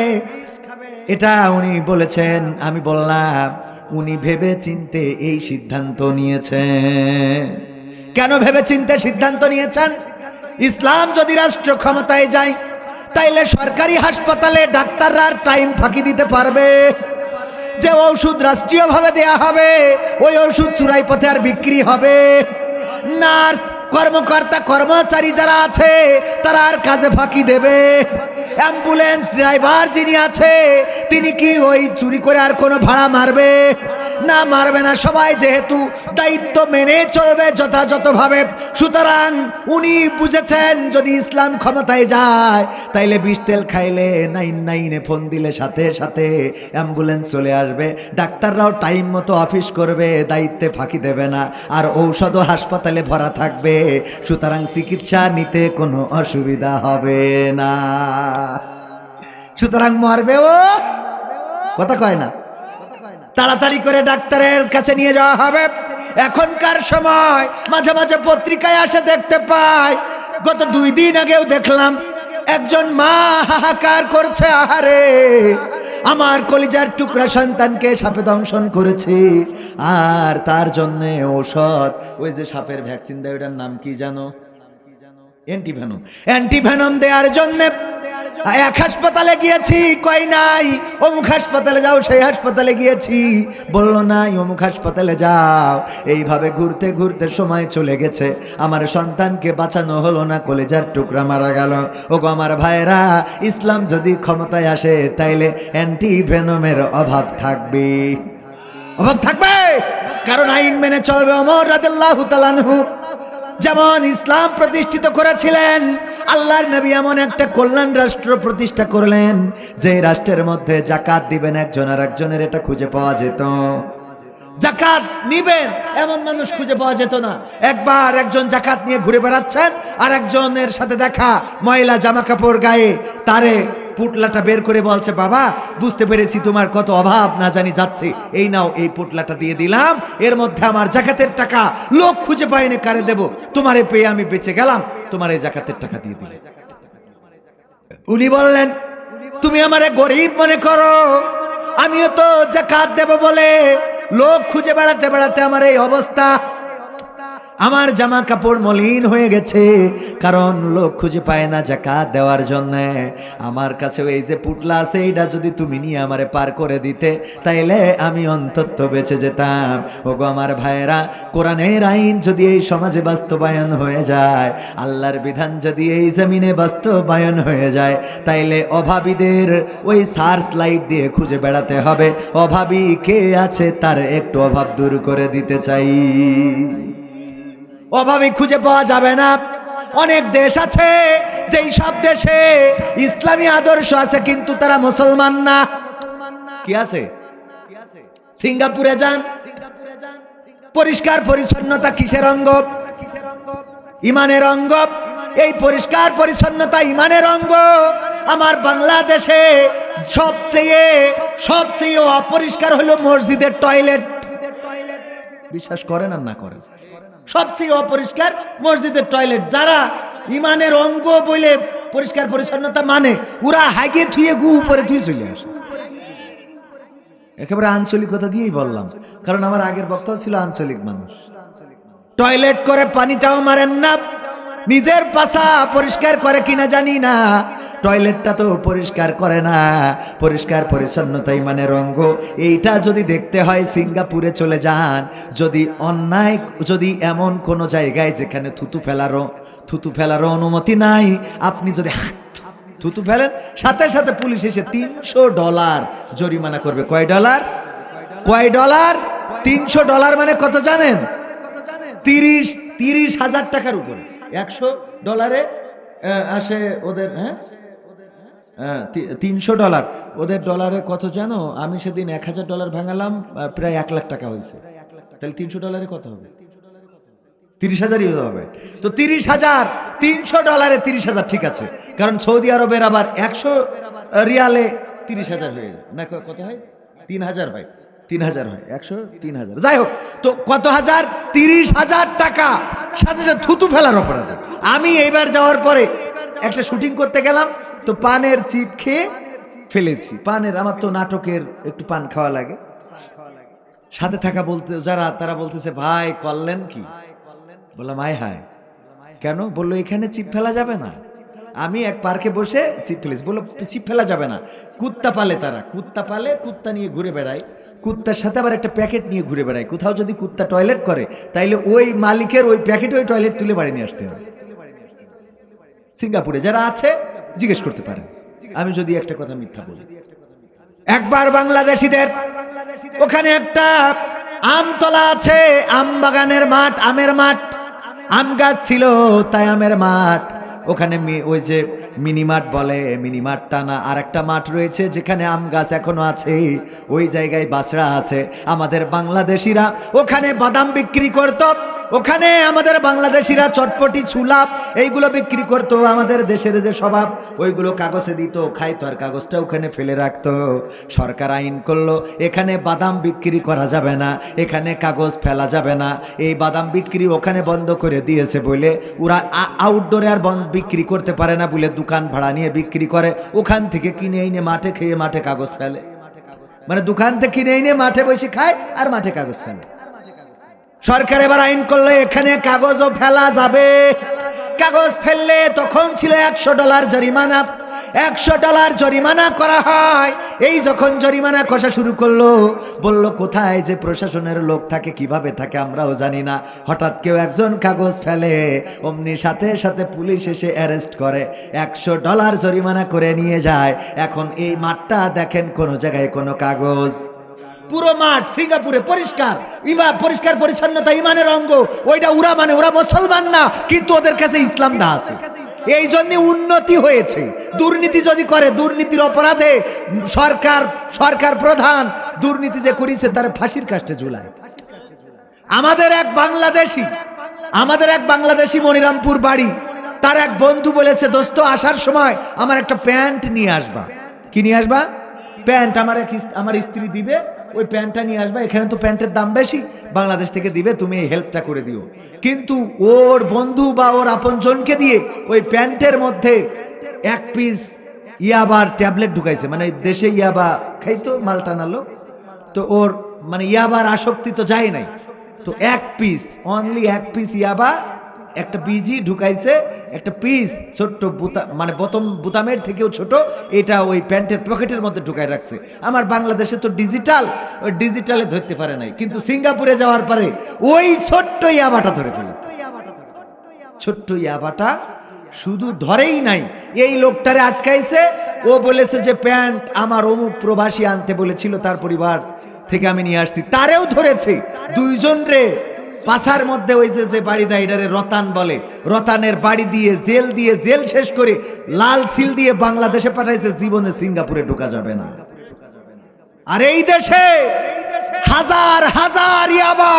এটা উনি বলেছেন। আমি বললাম উনি ভেবে চিনতে এই সিদ্ধান্ত নিয়েছেন। কেন ভেবে চিনতে সিদ্ধান্ত নিয়েছেন? ইসলাম যদি রাষ্ট্র ক্ষমতায় যায় তাইলে সরকারি হাসপাতালে ডাক্তাররা টাইম ফাঁকি দিতে পারবে। যে ঔষধ রাষ্ট্রীয়ভাবে দেয়া হবে, ওই ওষুধ চুরাই পথে আর বিক্রি হবে। নার্স, কর্মকর্তা, কর্মচারী যারা আছে তারা আর কাজে ফাঁকি দেবে। অ্যাম্বুলেন্স ড্রাইভার যিনি আছে তিনি কি ওই চুরি করে আর কোনো ভাড়া মারবে? না, মারবে না। সবাই যেহেতু দায়িত্ব মেনে চলবে যথাযথভাবে, সুতরাং উনি বুঝেছেন যদি ইসলাম ক্ষমতায় যায় তাইলে বিষ তেল খাইলে 99 ফোন দিলে সাথে সাথে অ্যাম্বুলেন্স চলে আসবে, ডাক্তাররাও টাইম মতো অফিস করবে, দায়িত্বে ফাঁকি দেবে না, আর ঔষধও হাসপাতালে ভরা থাকবে। সুতরাং চিকিৎসা নিতে কোনো অসুবিধা হবে না। সুতরাং মরবেও, কথা কয় না, তাড়াতাড়ি করে ডাক্তারের কাছে নিয়ে যাওয়া হবে। এখনকার সময় মাঝে মাঝে পত্রিকায় আসে দেখতে পাই, গত 2 দিন আগেও দেখলাম একজন মা হাহাকার করছে, আহারে আমার কলিজার টুকরা সন্তানকে সাপে দংশন করেছে, আর তার জন্য ঔষধ, ওই যে সাপের ভ্যাকসিন দেয়, ওটার নাম কি জানো? অ্যান্টিভেনম। অ্যান্টিভেনম দেওয়ার জন্য এক হাসপাতালে গিয়েছি, কই নাই। অমুক হাসপাতালে যাও, সেই হাসপাতালে গিয়েছি, বলল নাই, অমুক হাসপাতালে যাও। এইভাবে ঘুরতে ঘুরতে সময় চলে গেছে, আমার সন্তানকে বাঁচানো হলো না, কলেজার টুকরা মারা গেল। ওগো আমার ভাইরা, ইসলাম যদি ক্ষমতায় আসে তাইলে অ্যান্টিভেনমের অভাব থাকবে, অভাব থাকবে, কারণ আইন মেনে চলবে। ওমর রাদিয়াল্লাহু তাআলা আনহু যেমন ইসলাম প্রতিষ্ঠিত করেছিলেন, আল্লাহর নবী এমন একটা কল্যাণ রাষ্ট্র প্রতিষ্ঠা করলেন যে রাষ্ট্রের মধ্যে জাকাত দিবেন একজন আর একজনের, এটা খুঁজে পাওয়া যেত। জাকাত নিবেন এমন মানুষ খুঁজে পাওয়া যেত না। একবার একজন জাকাত নিয়ে ঘুরে বেড়াচ্ছেন, আর একজনের সাথে দেখা, ময়লা জামা কাপড় গায়ে, তারে পুটলাটা বের করে বলছে, বাবা বুঝতে পেরেছি তোমার কত অভাব না জানি যাচ্ছে, এই নাও এই পুটলাটা দিয়ে দিলাম, এর মধ্যে আমার জাকাতের টাকা, লোক খুঁজে পাইনি কারে দেব, তোমারে পেয়ে আমি বেঁচে গেলাম, তোমার এই জাকাতের টাকা দিয়ে দিলে। উনি বললেন, তুমি আমারে গরিব মনে করো, আমিও তো জাকাত দেব বলে লোক খুঁজে বেড়াতে বেড়াতে আমার এই অবস্থা। আমার জামা কাপড় মলিন হয়ে গেছে, কারণ লোক খুঁজে পায় না যাকাত দেওয়ার জন্য। আমার কাছে এই যে পুটলা আছে, এইটা যদি তুমি নিয়ে আমারে পার করে দিতে, তাইলে আমি অন্তত বেঁচে যেতাম। ওগো আমার ভাইয়েরা, কোরআনের আইন যদি এই সমাজে বাস্তবায়ন হয়ে যায়, আল্লাহর বিধান যদি এই জমিনে বাস্তবায়ন হয়ে যায়, তাইলে অভাবীদের ওই সার্চ লাইট দিয়ে খুঁজে বেড়াতে হবে। অভাবী কে আছে তার একটু অভাব দূর করে দিতে চাই। অভাবী খুঁজে পাওয়া যাবে না। অনেক দেশ আছে যেই সব দেশে ইসলামী আদর্শ আছে কিন্তু তারা মুসলমান না। কি আছে? সিঙ্গাপুরে যান, পরিষ্কার পরিচ্ছন্নতা কিসের অঙ্গ? ইমানের অঙ্গ। এই পরিষ্কার পরিচ্ছন্নতা ইমানের অঙ্গ। আমার বাংলাদেশে সবচেয়ে অপরিষ্কার হলো মসজিদের টয়লেট। বিশ্বাস করেন আর না করেন, সবচেয়ে অপরিষ্কার মসজিদের টয়লেট। যারা ইমানের অঙ্গ বলে পরিষ্কার পরিচ্ছন্নতা মানে, ওরা হাগে থুয়ে গু উপরে থুয়ে চলে আসে। একেবারে আঞ্চলিকতা দিয়েই বললাম, কারণ আমার আগের বক্তাও ছিল আঞ্চলিক মানুষ। টয়লেট করে পানিটাও মারেন না, নিজের পাশা পরিষ্কার করে কিনা জানি না, টয়লেটটা তো পরিষ্কার করে না। পরিষ্কার পরিচ্ছন্নতা ইমানের অঙ্গ। এইটা যদি দেখতে হয় সিঙ্গাপুরে চলে যান। যদি এমন কোনো জায়গায় যেখানে থুতু ফেলারও অনুমতি নাই, আপনি যদি থুতু ফেলেন, সাথে সাথে পুলিশ এসে $300 জরিমানা করবে। কয় ডলার? 300 মানে কত জানেন? 30,000 টাকার উপরে। $100 আসে ওদের। হ্যাঁ, $300 ওদের ডলারে কত জানো? আমি সেদিন $1,000 ভাঙালাম, প্রায় 1 লাখ টাকা হয়েছে। তাহলে $300 কত হবে? 30,000ই হবে। তো 30,000, $300 30,000, ঠিক আছে। কারণ সৌদি আরবের আবার 100 রিয়ালে 30,000 হয়ে যায় না? কত হয়? 3,000 হয়। 3,000 হয়, 100 3,000। যাই হোক, তো কত হাজার? 30,000 টাকা সাথে সাথে থুতু ফেলার অপরাধে। আমি এইবার যাওয়ার পরে একটা শুটিং করতে গেলাম, তো পানের চিপ খেয়ে ফেলেছি। আমার তো নাটকের একটু পান খাওয়া লাগে। সাথে থাকা তারা বলতেছে, ভাই করলেন কি? বললাম আয় হায়, কেন? বললো এখানে চিপ ফেলা যাবে না। আমি এক পার্কে বসে চিপ ফেলেছি। বললো চিপ ফেলা যাবে না। কুত্তা পালে, কুত্তা নিয়ে ঘুরে বেড়ায়। কুত্তার সাথে আবার একটা প্যাকেট নিয়ে ঘুরে বেড়ায়। কোথাও যদি কুত্তা টয়লেট করে, তাইলে ওই মালিকের ওই প্যাকেট, ওই টয়লেট তুলে বাড়ি নিয়ে আসতে হবে। সিঙ্গাপুরে যারা আছে জিজ্ঞেস করতে পারেন, আমি যদি একটা কথা মিথ্যা বলি। একবার বাংলাদেশিদের ওখানে একটা আমতলা আছে, আম বাগানের মাঠ, আমের মাঠ, আম গাছ ছিল, তাই আমের মাঠ। ওখানে ওই যে মিনি মাঠ বলে, মিনি মাঠটা না, আর একটা মাঠ রয়েছে যেখানে আম গাছ এখনো আছে। ওই জায়গায় বাছড়া আছে। আমাদের বাংলাদেশিরা ওখানে বাদাম বিক্রি করত। ওখানে আমাদের বাংলাদেশিরা চটপটি, ছোলা এইগুলো বিক্রি করতো। আমাদের দেশের যে স্বভাব, ওইগুলো কাগজে দিত, খাইতো, আর কাগজটা ওখানে ফেলে রাখতো। সরকার আইন করলো এখানে বাদাম বিক্রি করা যাবে না, এখানে কাগজ ফেলা যাবে না। এই বাদাম বিক্রি ওখানে বন্ধ করে দিয়েছে বলে ওরা আউটডোরে আর বিক্রি করতে পারে না বলে দোকান ভাড়া নিয়ে বিক্রি করে। ওখান থেকে কিনে এনে মাঠে খেয়ে মাঠে কাগজ ফেলে। মানে দোকান থেকে কিনে এনে মাঠে বসে খায় আর মাঠে কাগজ ফেলে। সরকার এবার আইন করলো এখানে কাগজও ফেলা যাবে। কাগজ ফেললে তখন ছিল $100 জরিমানা। $100 জরিমানা করা হয়। এই যখন জরিমানা কষা শুরু করলো, বলল কোথায় যে প্রশাসনের লোক থাকে, কিভাবে থাকে আমরাও জানি না। হঠাৎ কেউ একজন কাগজ ফেলে, অমনি সাথে সাথে পুলিশ এসে অ্যারেস্ট করে, $100 জরিমানা করে নিয়ে যায়। এখন এই মাঠটা দেখেন, কোনো জায়গায় কোনো কাগজ। পুরো মাঠ সিঙ্গাপুরে পরিষ্কার, পরিষ্কার পরিচ্ছন্নতা ইমানের অঙ্গ। ওইটা ওরা মুসলমান না, কিন্তু ওদের কাছে ইসলামটা আছে। এই জন্য উন্নতি হয়েছে। দুর্নীতি যদি করে, দুর্নীতির অপরাধে সরকার প্রধান দুর্নীতি যে করেছে তার ফাঁসির কাস্টে ঝুলায়। আমাদের এক বাংলাদেশি মনিরামপুর বাড়ি, তার এক বন্ধু বলেছে, দোস্ত আসার সময় আমার একটা প্যান্ট নিয়ে আসবা। কি নিয়ে আসবা? প্যান্ট আমার স্ত্রী দিবে, ওই প্যান্টটা নিয়ে আসবা। এখানে তো প্যান্টের দাম বেশি, বাংলাদেশ থেকে দিবে, তুমি এই হেল্পটা করে দিও। কিন্তু ওর বন্ধু বা ওর আপনজনকে দিয়ে ওই প্যান্টের মধ্যে 1 পিস ইয়াবার ট্যাবলেট ঢুকাইছে। মানে দেশে ইয়াবা খাইতো, মাল টানালো। তো ওর মানে ইয়াবার আসক্তি তো যায় নাই, তো এক পিস, অনলি এক পিস ইয়াবা, একটা বিজি ঢুকাইছে, একটা পিস ছোট্ট মানে বোতামের থেকেও ছোট, এটা ওই প্যান্টের পকেটের মধ্যে ঢুকাই রাখছে। আমার বাংলাদেশে তো ডিজিটাল, ওই ডিজিটালে ধরতে পারে নাই, কিন্তু সিঙ্গাপুরে যাওয়ার পরে ওই ছোট্ট ইয়াবাটা ধরে ফেলেছে। ছোট্ট ইয়াবাটা শুধু ধরেই নাই, এই লোকটারে আটকাইছে। ও বলেছে যে প্যান্ট আমার অমুক প্রবাসী আনতে বলেছিল, তার পরিবার থেকে আমি নিয়ে আসছি। তারেও ধরেছে, দুইজন রে পাছার মধ্যে ওই যে বাড়ি দেয়, এটারে রতান বলে, রতানের বাড়ি দিয়ে জেল শেষ করে লাল সিল দিয়ে বাংলাদেশে পাঠাইছে, জীবনে সিঙ্গাপুরে ঢোকা যাবে না। আর এই দেশে হাজার হাজার ইয়াবা,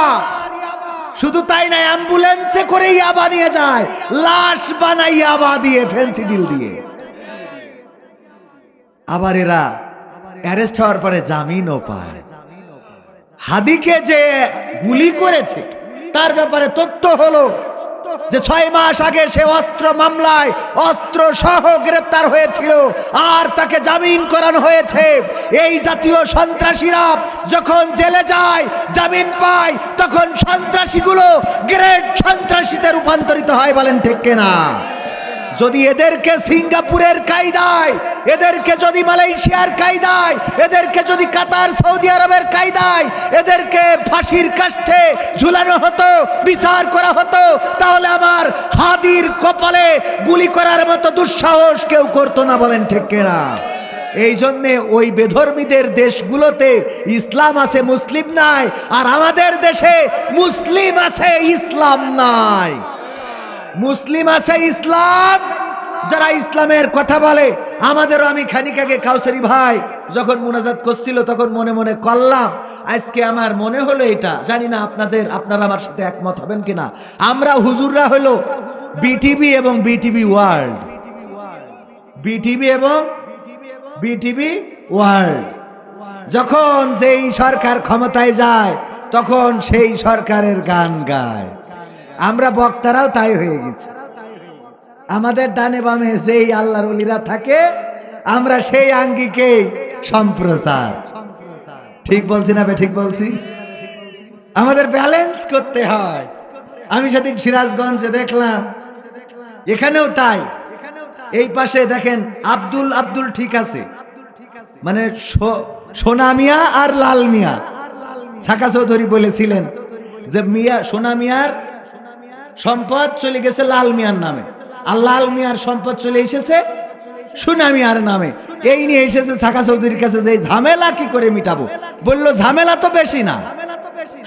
শুধু তাই না, অ্যাম্বুলেন্সে করে ইয়াবা নিয়ে যায়, লাশ বানাই ইয়াবা দিয়ে, ফেন্সিডিল দিয়ে। আবার এরা অ্যারেস্ট হওয়ার পরে জামিনও পায়। হাদিকে যে গুলি করেছে তার ব্যাপারে তথ্য হলো যে 6 মাস আগে সে অস্ত্র মামলায় অস্ত্র সহ গ্রেপ্তার হয়েছিল, আর তাকে জামিন করানো হয়েছে। এই জাতীয় সন্ত্রাসীরা যখন জেলে যায়, জামিন পায়, তখন সন্ত্রাসীগুলো গ্রেট সন্ত্রাসীতে রূপান্তরিত হয়। বলেন ঠিক কিনা? যদি এদেরকে সিঙ্গাপুরের কায়দায়, এদেরকে যদি মালয়েশিয়ার কায়দায়, এদেরকে যদি কাতার সৌদি আরবের কায়দায় এদেরকে ফাঁসির কাষ্ঠে ঝুলানো হতো, বিচার করা হতো, তাহলে আমার হাদির কপালে গুলি করার মতো দুঃসাহস কেউ করতো না। বলেন ঠিক কিনা? এই জন্যে ওই বেধর্মীদের দেশগুলোতে ইসলাম আছে, মুসলিম নাই, আর আমাদের দেশে মুসলিম আছে, ইসলাম নাই। মুসলিম আছে, ইসলাম, যারা ইসলামের কথা বলে। আমাদেরও আমি খানিক আগে কাউসারি ভাই যখন মুনাজাত করছিল তখন মনে মনে করলাম, আজকে আমার মনে হলো এটা, জানি না আপনারা আমার সাথে একমত হবেন কিনা, আমরা হুজুররা হলো বিটিভি এবং বিটিভি ওয়ার্ল্ড, বিটিভি এবং বিটিভি ওয়ার্ল্ড। যখন যেই সরকার ক্ষমতায় যায় তখন সেই সরকারের গান গায়। আমরা বক্তারাও তাই হয়ে গেছি। আমাদের ডানে বামে যেই আল্লাহর ওলিরা থাকে, আমরা সেই আঙ্গিকেই সম্প্রচার। ঠিক বলছি না? ঠিক বলছি? আমাদের ব্যালেন্স করতে হয়। আমি সেদিন সিরাজগঞ্জে দেখলাম, এখানেও তাই। এই পাশে দেখেন আব্দুল ঠিক আছে, মানে সোনা মিয়া আর লাল মিয়া। সাকা চৌধুরী বলেছিলেন যে সোনা মিয়ার সম্পদ চলে গেছে লাল মিয়ার নামে, আর লাল মিয়ার সম্পদ চলে এসেছে সোনা মিয়ার নামে। এই নিয়ে এসেছে সাকা চৌধুরীর কাছে যে ঝামেলা কি করে মিটাবো। বলল ঝামেলা তো বেশি না,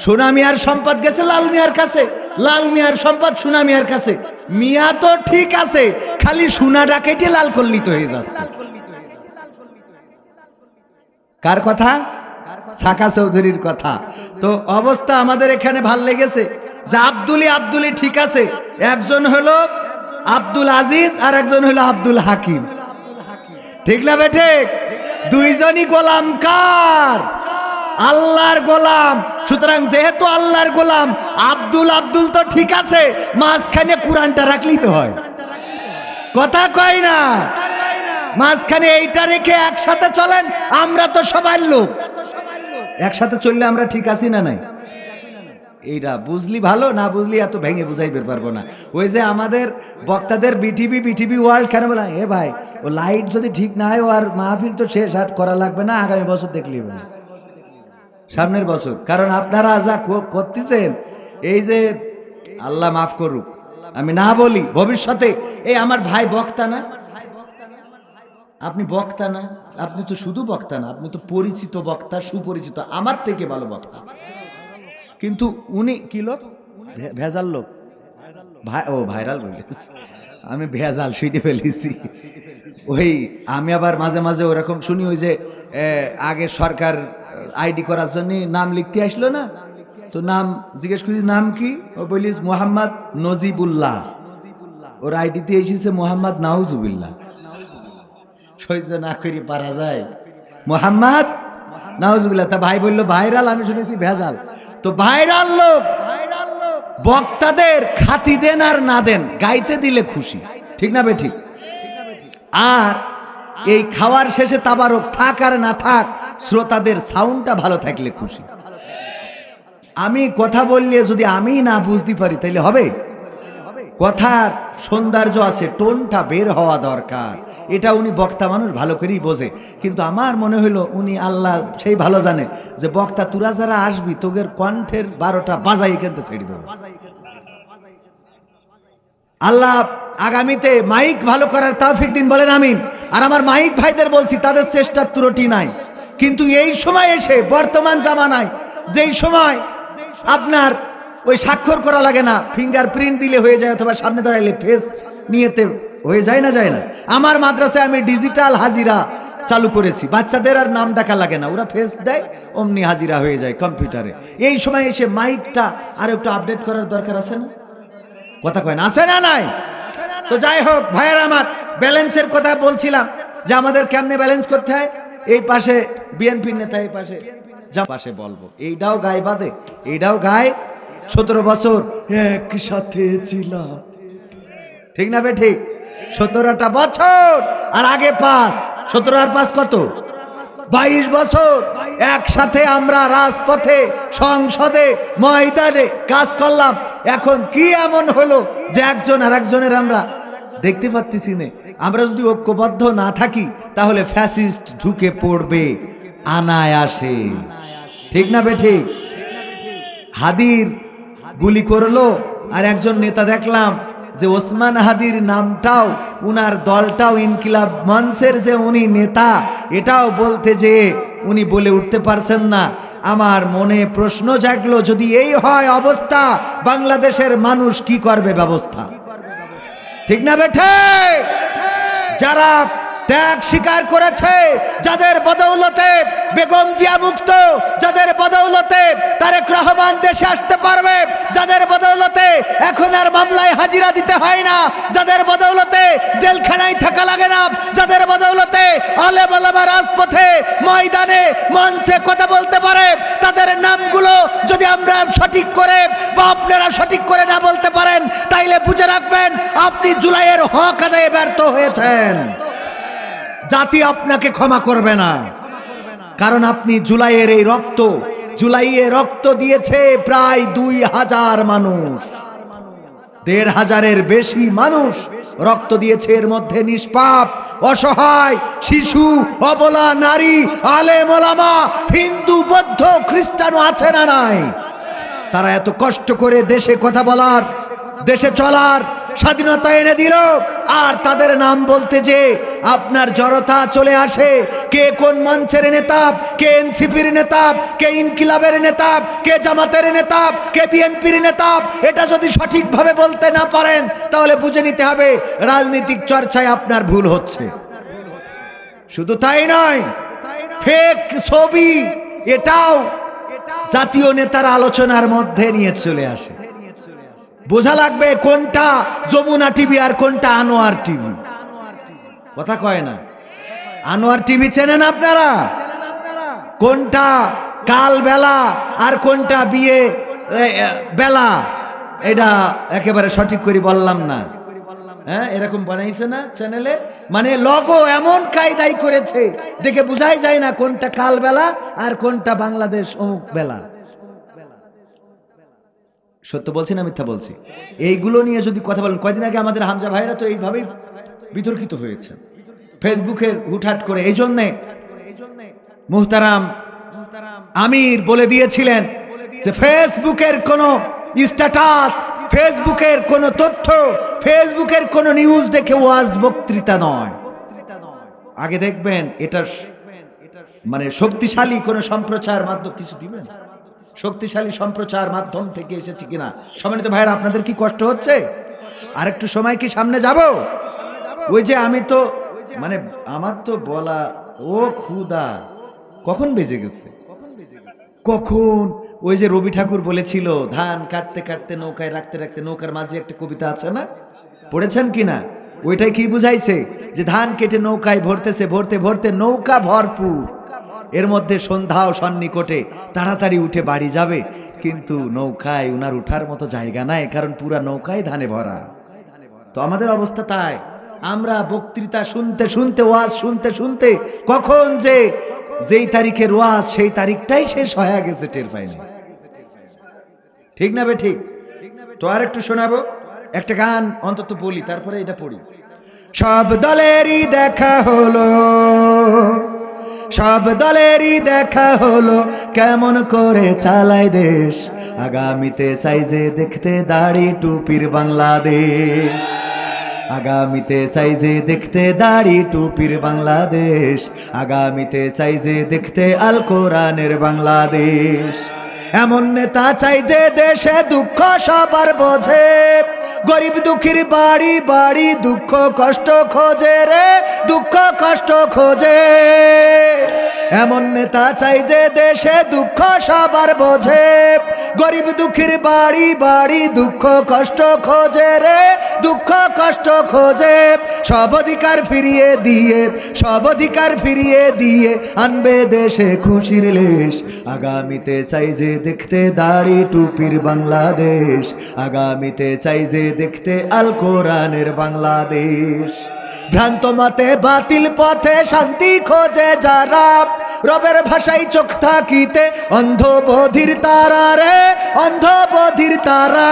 সোনা মিয়ার সম্পদ গেছে লাল মিয়ার কাছে, লাল মিয়ার সম্পদ সোনা মিয়ার কাছে। মিয়া তো ঠিক আছে, খালি সোনাটা কেটে লাল করলি তো হয়ে যাচ্ছে। কার কথা? সাকা চৌধুরীর কথা। তো অবস্থা আমাদের এখানে ভাল লেগেছে যে আব্দুলি ঠিক আছে, একজন হলো আব্দুল আজিজ আর একজন হলো আব্দুল হাকিম। ঠিক না বেঠে? দুইজনই গোলাম কার? আল্লাহর গোলাম। সুতরাং যেহেতু আল্লাহর গোলাম, আব্দুল তো ঠিক আছে, মাঝখানে কোরআনটা রাখলেই তো হয়। কথা কয় না? মাঝখানে এইটা রেখে একসাথে চলেন। আমরা তো সবাই লোক, একসাথে চললে আমরা ঠিক আছি না নাই? এইটা বুঝলি ভালো, না বুঝলি এত ভেঙে বুঝাইতে পারবো না। ওই যে আমাদের বক্তাদের বিটিভি ওয়ার্ল্ড কেন বলা, এ ভাই ও লাইট যদি ঠিক না হয়, ও আর মাহফিল তো শেষ আর করা লাগবে না, আগামী বছর দেখলি সামনের বছর। কারণ আপনারা যা করতেছেন, এই যে আল্লাহ মাফ করুক, আমি না বলি ভবিষ্যতে, এই আমার ভাই বক্তা না, আপনি বক্তা না, আপনি তো শুধু বক্তা না, আপনি তো পরিচিত বক্তা, সুপরিচিত, আমার থেকে ভালো বক্তা। কিন্তু উনি কি লোক? ভেজাল লোক। ভাইরাল বলেছি আমি, ভেজাল শুনে ফেলেছি। ওই আমি আবার মাঝে মাঝে ওরকম শুনি, ওই যে আগে সরকার আইডি করার জন্য নাম লিখতে আসলো না, তো নাম জিজ্ঞেস করি নাম কি, ও বলিস মোহাম্মদ নজিবুল্লাহ, ওর আইডিতে এসেছে মোহাম্মদ নাউজুবিল্লাহ। সহ্য না করি পারা যায়, মোহাম্মদ নাউজুবিল্লাহ। তা ভাই বললো ভাইরাল, আমি শুনেছি ভেজাল। তো ভাইরাল লোক বক্তাদের খাতি দেন আর না দেন, গাইতে দিলে খুশি। ঠিক না বে ঠিক? আর এই খাওয়ার শেষে তাবারক থাক আর না থাক, শ্রোতাদের সাউন্ডটা ভালো থাকলে খুশি। আমি কথা বললে যদি আমি না বুঝতে পারি তাইলে হবে? কথার সৌন্দর্য আছে, টোনটা বের হওয়া দরকার। এটা উনি বক্তা মানুষ ভালো করেই বোঝে, কিন্তু আমার মনে হলো উনি আল্লাহ সেই ভালো জানে যে বক্তা তুরা যারা আসবি তোদের কণ্ঠের 12টা বাজাই কিন্তু ছেড়ে দেবো। আল্লাহ আগামীতে মাইক ভালো করার তৌফিক দিন, বলেন আমিন। আর আমার মাইক ভাইদের বলছি তাদের চেষ্টার ত্রুটি নাই, কিন্তু এই সময় এসে বর্তমান জামানায় যেই সময় আপনার ওই স্বাক্ষর করা লাগে না, ফিঙ্গারপ্রিন্ট দিলে হয়ে যায়, অথবা সামনে দাঁড়াইলে ফেস নিয়েতে হয়ে যায় না, যায় না। আমার মাদ্রাসায় আমি ডিজিটাল হাজিরা চালু করেছি, বাচ্চাদের আর নাম ডাকা লাগে না, ওরা ফেস দেয় অমনি হাজিরা হয়ে যায় কম্পিউটারে। এই সময় এসে মাইকটা আর একটু আপডেট করার দরকার আছে না? কথা কয় না, আছে না নাই? তো যাই হোক ভাইয়ের আমার, ব্যালেন্সের কথা বলছিলাম যে আমাদের কেমনে ব্যালেন্স করতে হয়। এই পাশে বিএনপির নেতা, এই পাশে যা পাশে বলবো, এইটাও গায়ে বাঁধে, এইটাও গায়ে। 17 বছর একসাথে ছিলাম, ঠিক না বে ঠিক? 17টা বছর আর আগে 5, 17 আর 5 কত? 22 বছর একসাথে আমরা রাজপথে, সংসদে, ময়দানে কাজ করলাম। এখন কি এমন হলো যে একজন আর একজনের আমরা দেখতে পাচ্ছি না? আমরা যদি ঐক্যবদ্ধ না থাকি তাহলে ফ্যাসিস্ট ঢুকে পড়বে আনায়াসে, ঠিক না বে ঠিক? হাদির গুলি করলো, আর একজন নেতা দেখলাম যে ওসমান হাদির নামটাও, উনার দলটাও ইনকিলাব মঞ্চের যে উনি নেতা, এটাও বলতে যে উনি বলে উঠতে পারছেন না। আমার মনে প্রশ্ন জাগলো, যদি এই হয় অবস্থা, বাংলাদেশের মানুষ কি করবে ব্যবস্থা? ঠিক না বেঠে? যারা ত্যাগ স্বীকার করেছে, যাদের বদৌলতে বেগম জিয়া মুক্ত, যাদের বদৌলতে তারেক রহমান দেশে আসতে পারবে, যাদের বদৌলতে এখন আর মামলায় হাজিরা দিতে হয় না, যাদের বদৌলতে জেলখানায় থাকা লাগে না, যাদের বদৌলতে আলেম ওলামা রাজপথে, ময়দানে, মঞ্চে কথা বলতে পারে, তাদের নামগুলো যদি আমরা সঠিক করে বা আপনারা সঠিক করে না বলতে পারেন, তাইলে বুঝে রাখবেন আপনি জুলাইয়ের হক আদায়ে ব্যর্থ হয়েছেন। জাতি আপনাকে ক্ষমা করবে না, কারণ আপনি জুলাইয়ের এই রক্ত, জুলাইয়ে রক্ত দিয়েছে প্রায় 2000 মানুষ, 1500-এর বেশি মানুষ রক্ত দিয়েছে। এর মধ্যে নিষ্পাপ, অসহায়, শিশু, অবলা, নারী, আলেম ওলামা, হিন্দু, বৌদ্ধ, খ্রিস্টানও আছে না নাই? তারা এত কষ্ট করে দেশে কথা বলার, দেশে চলার স্বাধীনতা এনে দিল, আর তাদের নাম বলতে যে আপনার জড়তা চলে আসে। কে কোন মঞ্চের নেতা, কে এনসিপির নেতা, কে ইনকিলাবের নেতা, কে জামাতের নেতা, কে বিএনপির নেতা, এটা যদি সঠিকভাবে বলতে না পারেন তাহলে বুঝে নিতে হবে রাজনৈতিক চর্চায় আপনার ভুল হচ্ছে। শুধু তাই নয়, ফেক ছবি এটাও জাতীয় নেতার আলোচনার মধ্যে নিয়ে চলে আসে। বোঝা লাগবে কোনটা যমুনা টিভি আর কোনটা আনোয়ার টিভি। কথা কয় না? আনোয়ার টিভি চেনেন আপনারা? কোনটা কাল বেলা আর কোনটা বিয়ে বেলা, এটা একেবারে সঠিক করে বললাম না। হ্যাঁ, এরকম বানাইছে না চ্যানেলে, মানে লগো এমন কায়দাই করেছে দেখে বোঝাই যায় না কোনটা কাল বেলা আর কোনটা বাংলাদেশ অমুক বেলা। সত্য বলছি না মিথ্যা বলছি? এইগুলো নিয়ে যদি কথা বলেন, কয়দিন আগে আমাদের হামজা ভাইরা তো এইভাবেই বিতর্কিত হয়েছে ফেসবুকের হুটহাট করে। এই জন্যে মুহতারাম আমির বলে দিয়েছিলেন যে ফেসবুকের কোনো স্ট্যাটাস, ফেসবুকের কোনো তথ্য, ফেসবুকের কোনো নিউজ দেখে ওয়াজ বক্তৃতা নয়। আগে দেখবেন এটা মানে শক্তিশালী কোনো সম্প্রচার মাধ্যম কিছু দিবেন, শক্তিশালী সম্প্রচার মাধ্যম থেকে এসেছে কিনা। সম্মানিত ভাইরা, আপনাদের কি কষ্ট হচ্ছে? আর একটু সময় কি সামনে যাব? ওই যে আমি তো মানে আমার তো বলা, ও খুদা কখন বেজে গেছে, কখন ওই যে রবি ঠাকুর বলেছিল ধান কাটতে কাটতে নৌকায় রাখতে রাখতে, নৌকার মাঝে একটা কবিতা আছে না, পড়েছেন কিনা? ওইটাই কি বুঝাইছে যে ধান কেটে নৌকায় ভরতেছে, ভরতে ভরতে নৌকা ভরপুর, এর মধ্যে সন্ধ্যাও সন্নিকটে, তাড়াতাড়ি উঠে বাড়ি যাবে, কিন্তু নৌকায় উনার উঠার মতো জায়গা নাই, কারণ পুরা নৌকায় ধানে ভরা। তো আমাদের অবস্থা তাই, আমরা বক্তৃতা শুনতে শুনতে, ওয়াজ শুনতে শুনতে কখন যে যেই তারিখের ওয়াজ সেই তারিখটাই শেষ হয়ে গেছে টের পাই না। ঠিক না বে ঠিক? তো আর একটু শোনাবো, একটা গান অন্তত বলি, তারপরে এটা পড়ি। সব দলেরই দেখা হলো, সব দলেরই দেখা হলো, কেমন করে চালায় দেশ, আগামীতে সাইজে দেখতে দাড়ি টুপির বাংলাদেশ, আগামীতে সাইজে দেখতে দাড়ি টুপির বাংলাদেশ, আগামীতে সাইজে দেখতে আল কোরআনের বাংলাদেশ। এমন নেতা চাই যে দেশে দুঃখ সবার বোঝে, গরিব দুঃখীর বাড়ি বাড়ি দুঃখ কষ্ট খোঁজে রে, দুঃখ কষ্ট খোঁজে। এমন নেতা চাই যে দেশে দুঃখ সবার বোঝে, গরিব দুঃখীর বাড়ি বাড়ি দুঃখ কষ্ট খোঁজে রে, দুঃখ কষ্ট খোঁজে। সব অধিকার ফিরিয়ে দিয়ে, সব অধিকার ফিরিয়ে দিয়ে আনবে দেশে খুশির লেশ, আগামীতে সাইজে দেখতে দাড়ি টুপির বাংলাদেশ, আগামীতে সাইজে দেখতে আল কোরআনের বাংলাদেশ। ভ্রান্ত মতে বাতিল পথে শান্তি খোঁজে যারা, রবের ভাষায় চোখ থাকিতে অন্ধ বধির তারা রে, অন্ধ বধির তারা।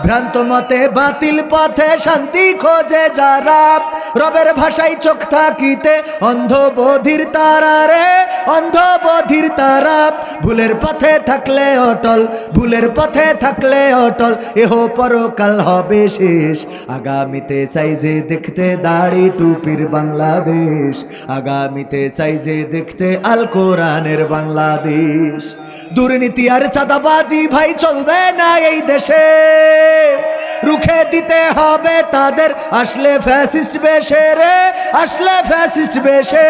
ভ্রান্ত মতে বাতিল পথে শান্তি খোঁজে যারা, রবের ভাষায় চোখ থাকিতে অন্ধ বধির তারা রে, অন্ধ বধির তারা। ভুলের পথে থাকলে অটল, ভুলের পথে থাকলে অটল, এহ পরকাল হবে শেষ, আগামীতে সাইজে দেখতে দাড়ি টুপির বাংলাদেশ, আগামীতে সাইজে দেখতে আল কোরআনের বাংলাদেশ। দুর্নীতি আর চাঁদাবাজি ভাই চলবে না এই দেশে, রুখে দিতে হবে তাদের আসলে ফ্যাসিস্ট বেশে রে, আসলে ফ্যাসিস্ট বেশে।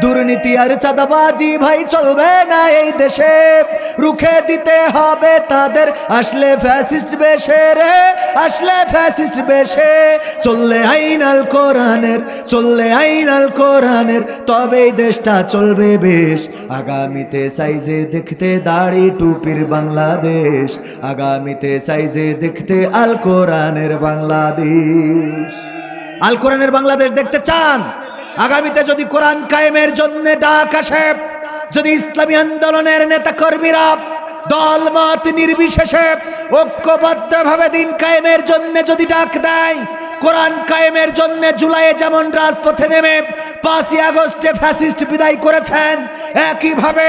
দুর্নীতি আর চাঁদাবাজি ভাই চলবে না এই দেশে, রুখে দিতে হবে তাদের আসলে ফ্যাসিস্ট বেশে রে, আসলে ফ্যাসিস্ট বেশে। চললে আইন আল কোরআনের, চললে আইন আল কোরআনের, তবেই দেশটা চলবে বেশ, আগামীতে সাইজে দেখতে দাড়ি টুপির বাংলাদেশ, আগামীতে সাইজে দেখতে আল কোরআনের বাংলাদেশ। আল কোরআনের বাংলাদেশ দেখতে চান? আগামীতে যদি কোরআন কায়েমের জন্য ডাক আসে, যদি ইসলামী আন্দোলনের নেতা কর্মীরা দল মত নির্বিশেষে ঐক্যবদ্ধভাবে দিন কায়েমের জন্য যদি ডাক দেয়, কোরআন কায়েমের জন্য জুলাইয়ে যেমন রাজপথে নেমে 5ই আগস্টে ফ্যাসিস্ট বিদায় করেছেন, একইভাবে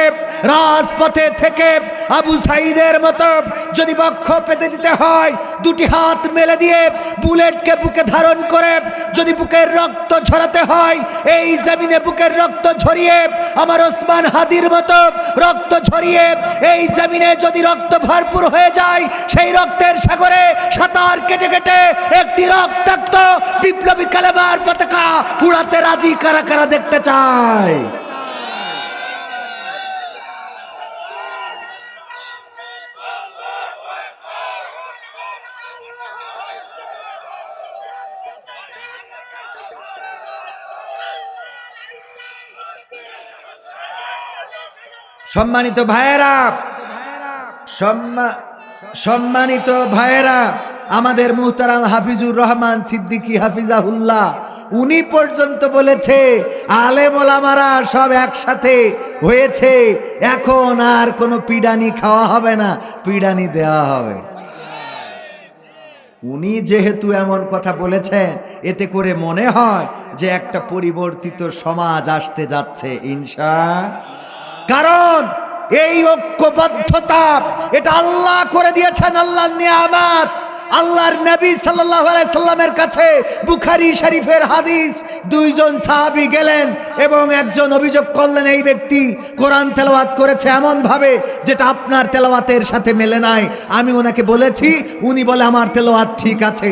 রাজপথে থেকে আবু সাইদের মতো যদি বক্ষ পেতে দিতে হয়, দুটি হাত মেলে দিয়ে বুলেটকে বুকে ধারণ করে যদি বুকের রক্ত ঝরাতে হয়, এই জমিনে বুকের রক্ত ঝরিয়ে আমার ওসমান হাদির মতো রক্ত ঝরিয়ে এই জমিনে যদি রক্ত ভরপুর হয়ে যায়, সেই রক্তের সাগরে সাঁতার কেটে কেটে একটি রক্তাক্ত বিপ্লবী কালেমার পতাকা উড়াতে রাজি কারা কারা দেখতে চায়? সম্মানিত ভাইয়েরা, সম্মানিত ভাইয়েরা, আমাদের মুহতারাম হাফিজুর রহমান সিদ্দিকী হাফিজাহুল্লাহ উনি পর্যন্ত বলেছে আলেম ওলামারা সব একসাথে হয়েছে, এখন আর কোনো পিডানি খাওয়া হবে না, পিডানি দেওয়া হবে। উনি যেহেতু এমন কথা বলেছেন, এতে করে মনে হয় যে একটা পরিবর্তিত সমাজ আসতে যাচ্ছে ইনশাআল্লাহ। কারণ এই ঐক্যবদ্ধতা এটা আল্লাহ করে দিয়েছেন, আল্লাহর নিয়ামত। আল্লাহর নবী সাল্লাল্লাহু আলাইহি সাল্লামের কাছে বুখারী শরীফের হাদিস, দুইজন সাহাবী গেলেন এবং একজন অভিযোগ করলেন এই ব্যক্তি কোরআন তেলাওয়াত করেছে এমন ভাবে যেটা আপনার তেলাওয়াতের সাথে মেলে নাই। আমি ওনাকে বলেছি, উনি বলে আমার তেলাওয়াত ঠিক আছে।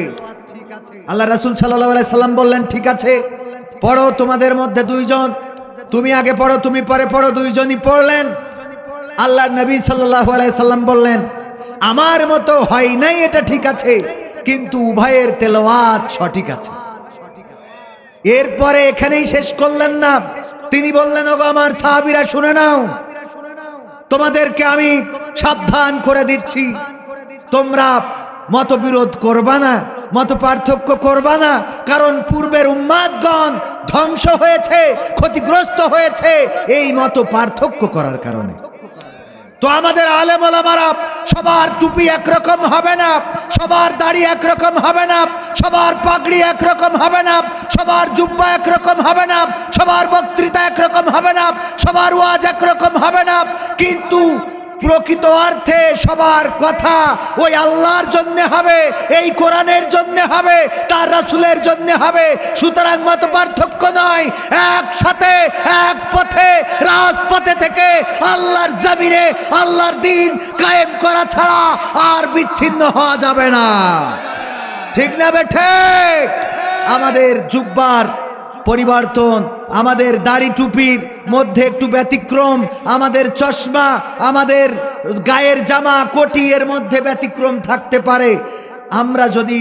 আল্লাহ রাসূল সাল্লাল্লাহু আলাইহি সাল্লাম বললেন ঠিক আছে, পড়ো তোমাদের মধ্যে দুইজন, তুমি আগে পড়ো তুমি পরে পড়ো। দুইজনই পড়লেন। আল্লাহ নবী সাল্লাল্লাহু আলাইহি সাল্লাম বললেন আমার মতো হয় নাই এটা ঠিক আছে, কিন্তু উভয়ের তেলাওয়াত সঠিক আছে। এরপরে এখানেই শেষ করলেন না, তিনি বললেন ওগো আমার সাহাবীরা শুনে নাও, তোমাদেরকে আমি সাবধান করে দিচ্ছি, তোমরা মতবিরোধ করবা না, মত পার্থক্য করবা না, কারণ পূর্বের উম্মাদগণ ধ্বংস হয়েছে, ক্ষতিগ্রস্ত হয়েছে এই মত পার্থক্য করার কারণে। তো আমাদের আলেম ওলামারা সবার টুপি একরকম হবে না, সবার দাড়ি একরকম হবে না, সবার পাগড়ি একরকম হবে না, সবার জুব্বা একরকম হবে না, সবার বক্তৃতা একরকম হবে না, সবার ওয়াজ একরকম হবে না, কিন্তু প্রকৃত অর্থে সবার কথা ওই আল্লাহর জন্য হবে, এই কোরআনের জন্য হবে, তার রাসূলের জন্য হবে। সুতরাং মত পার্থক্য নয়, একসাথে এক পথে রাজপথে থেকে আল্লাহর জমিনে আল্লাহর দ্বীন কায়েম করা ছাড়া আর বিচ্ছিন্ন হওয়া যাবে না। ঠিক না বেঠে? আমাদের জুব্বার পরিবর্তন, আমাদের দাড়ি টুপির মধ্যে একটু ব্যতিক্রম, আমাদের চশমা, আমাদের গায়ের জামা কোটি এর মধ্যে ব্যতিক্রম থাকতে পারে। আমরা যদি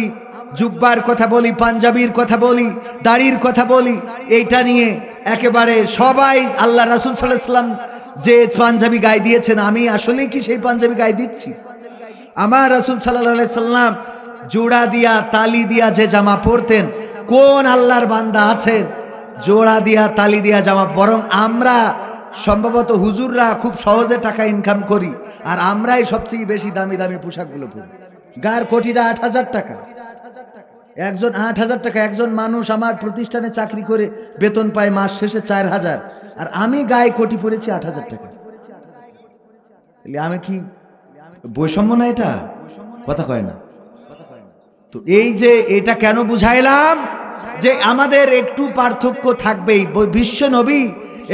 জুব্বার কথা বলি, পাঞ্জাবির কথা বলি, দাড়ির কথা বলি, এইটা নিয়ে একেবারে সবাই আল্লাহ রাসূল সাল্লাল্লাহু আলাইহি ওয়াসাল্লাম যে পাঞ্জাবি গায়ে দিয়েছেন, আমি আসলে কি সেই পাঞ্জাবি গায়ে দিচ্ছি? আমার রাসূল সাল্লাল্লাহু আলাইহি ওয়াসাল্লাম জোড়া দিয়া তালি দিয়া যে জামা পরতেন, কোন আল্লাহর বান্দা আছেন জোড়া দিয়া তালি দিয়া জামা? বরং আমরা সম্ভবত হুজুররা খুব সহজে টাকা ইনকাম করি, আর আমরাই সবচেয়ে বেশি দামি দামি পোশাকগুলো পরি। গায়ের কোটিটা ৮,০০০ টাকা, একজন ৮,০০০ টাকা। একজন মানুষ আমার প্রতিষ্ঠানে চাকরি করে বেতন পায় মাস শেষে ৪,০০০, আর আমি গায়ে কোটি পরেছি ৮,০০০ টাকা। আমি কি বৈষম্য না? এটা কথা কয় না। তো এই যে এটা কেন বুঝাইলাম যে আমাদের একটু পার্থক্য থাকবেই। বিশ্ব নবী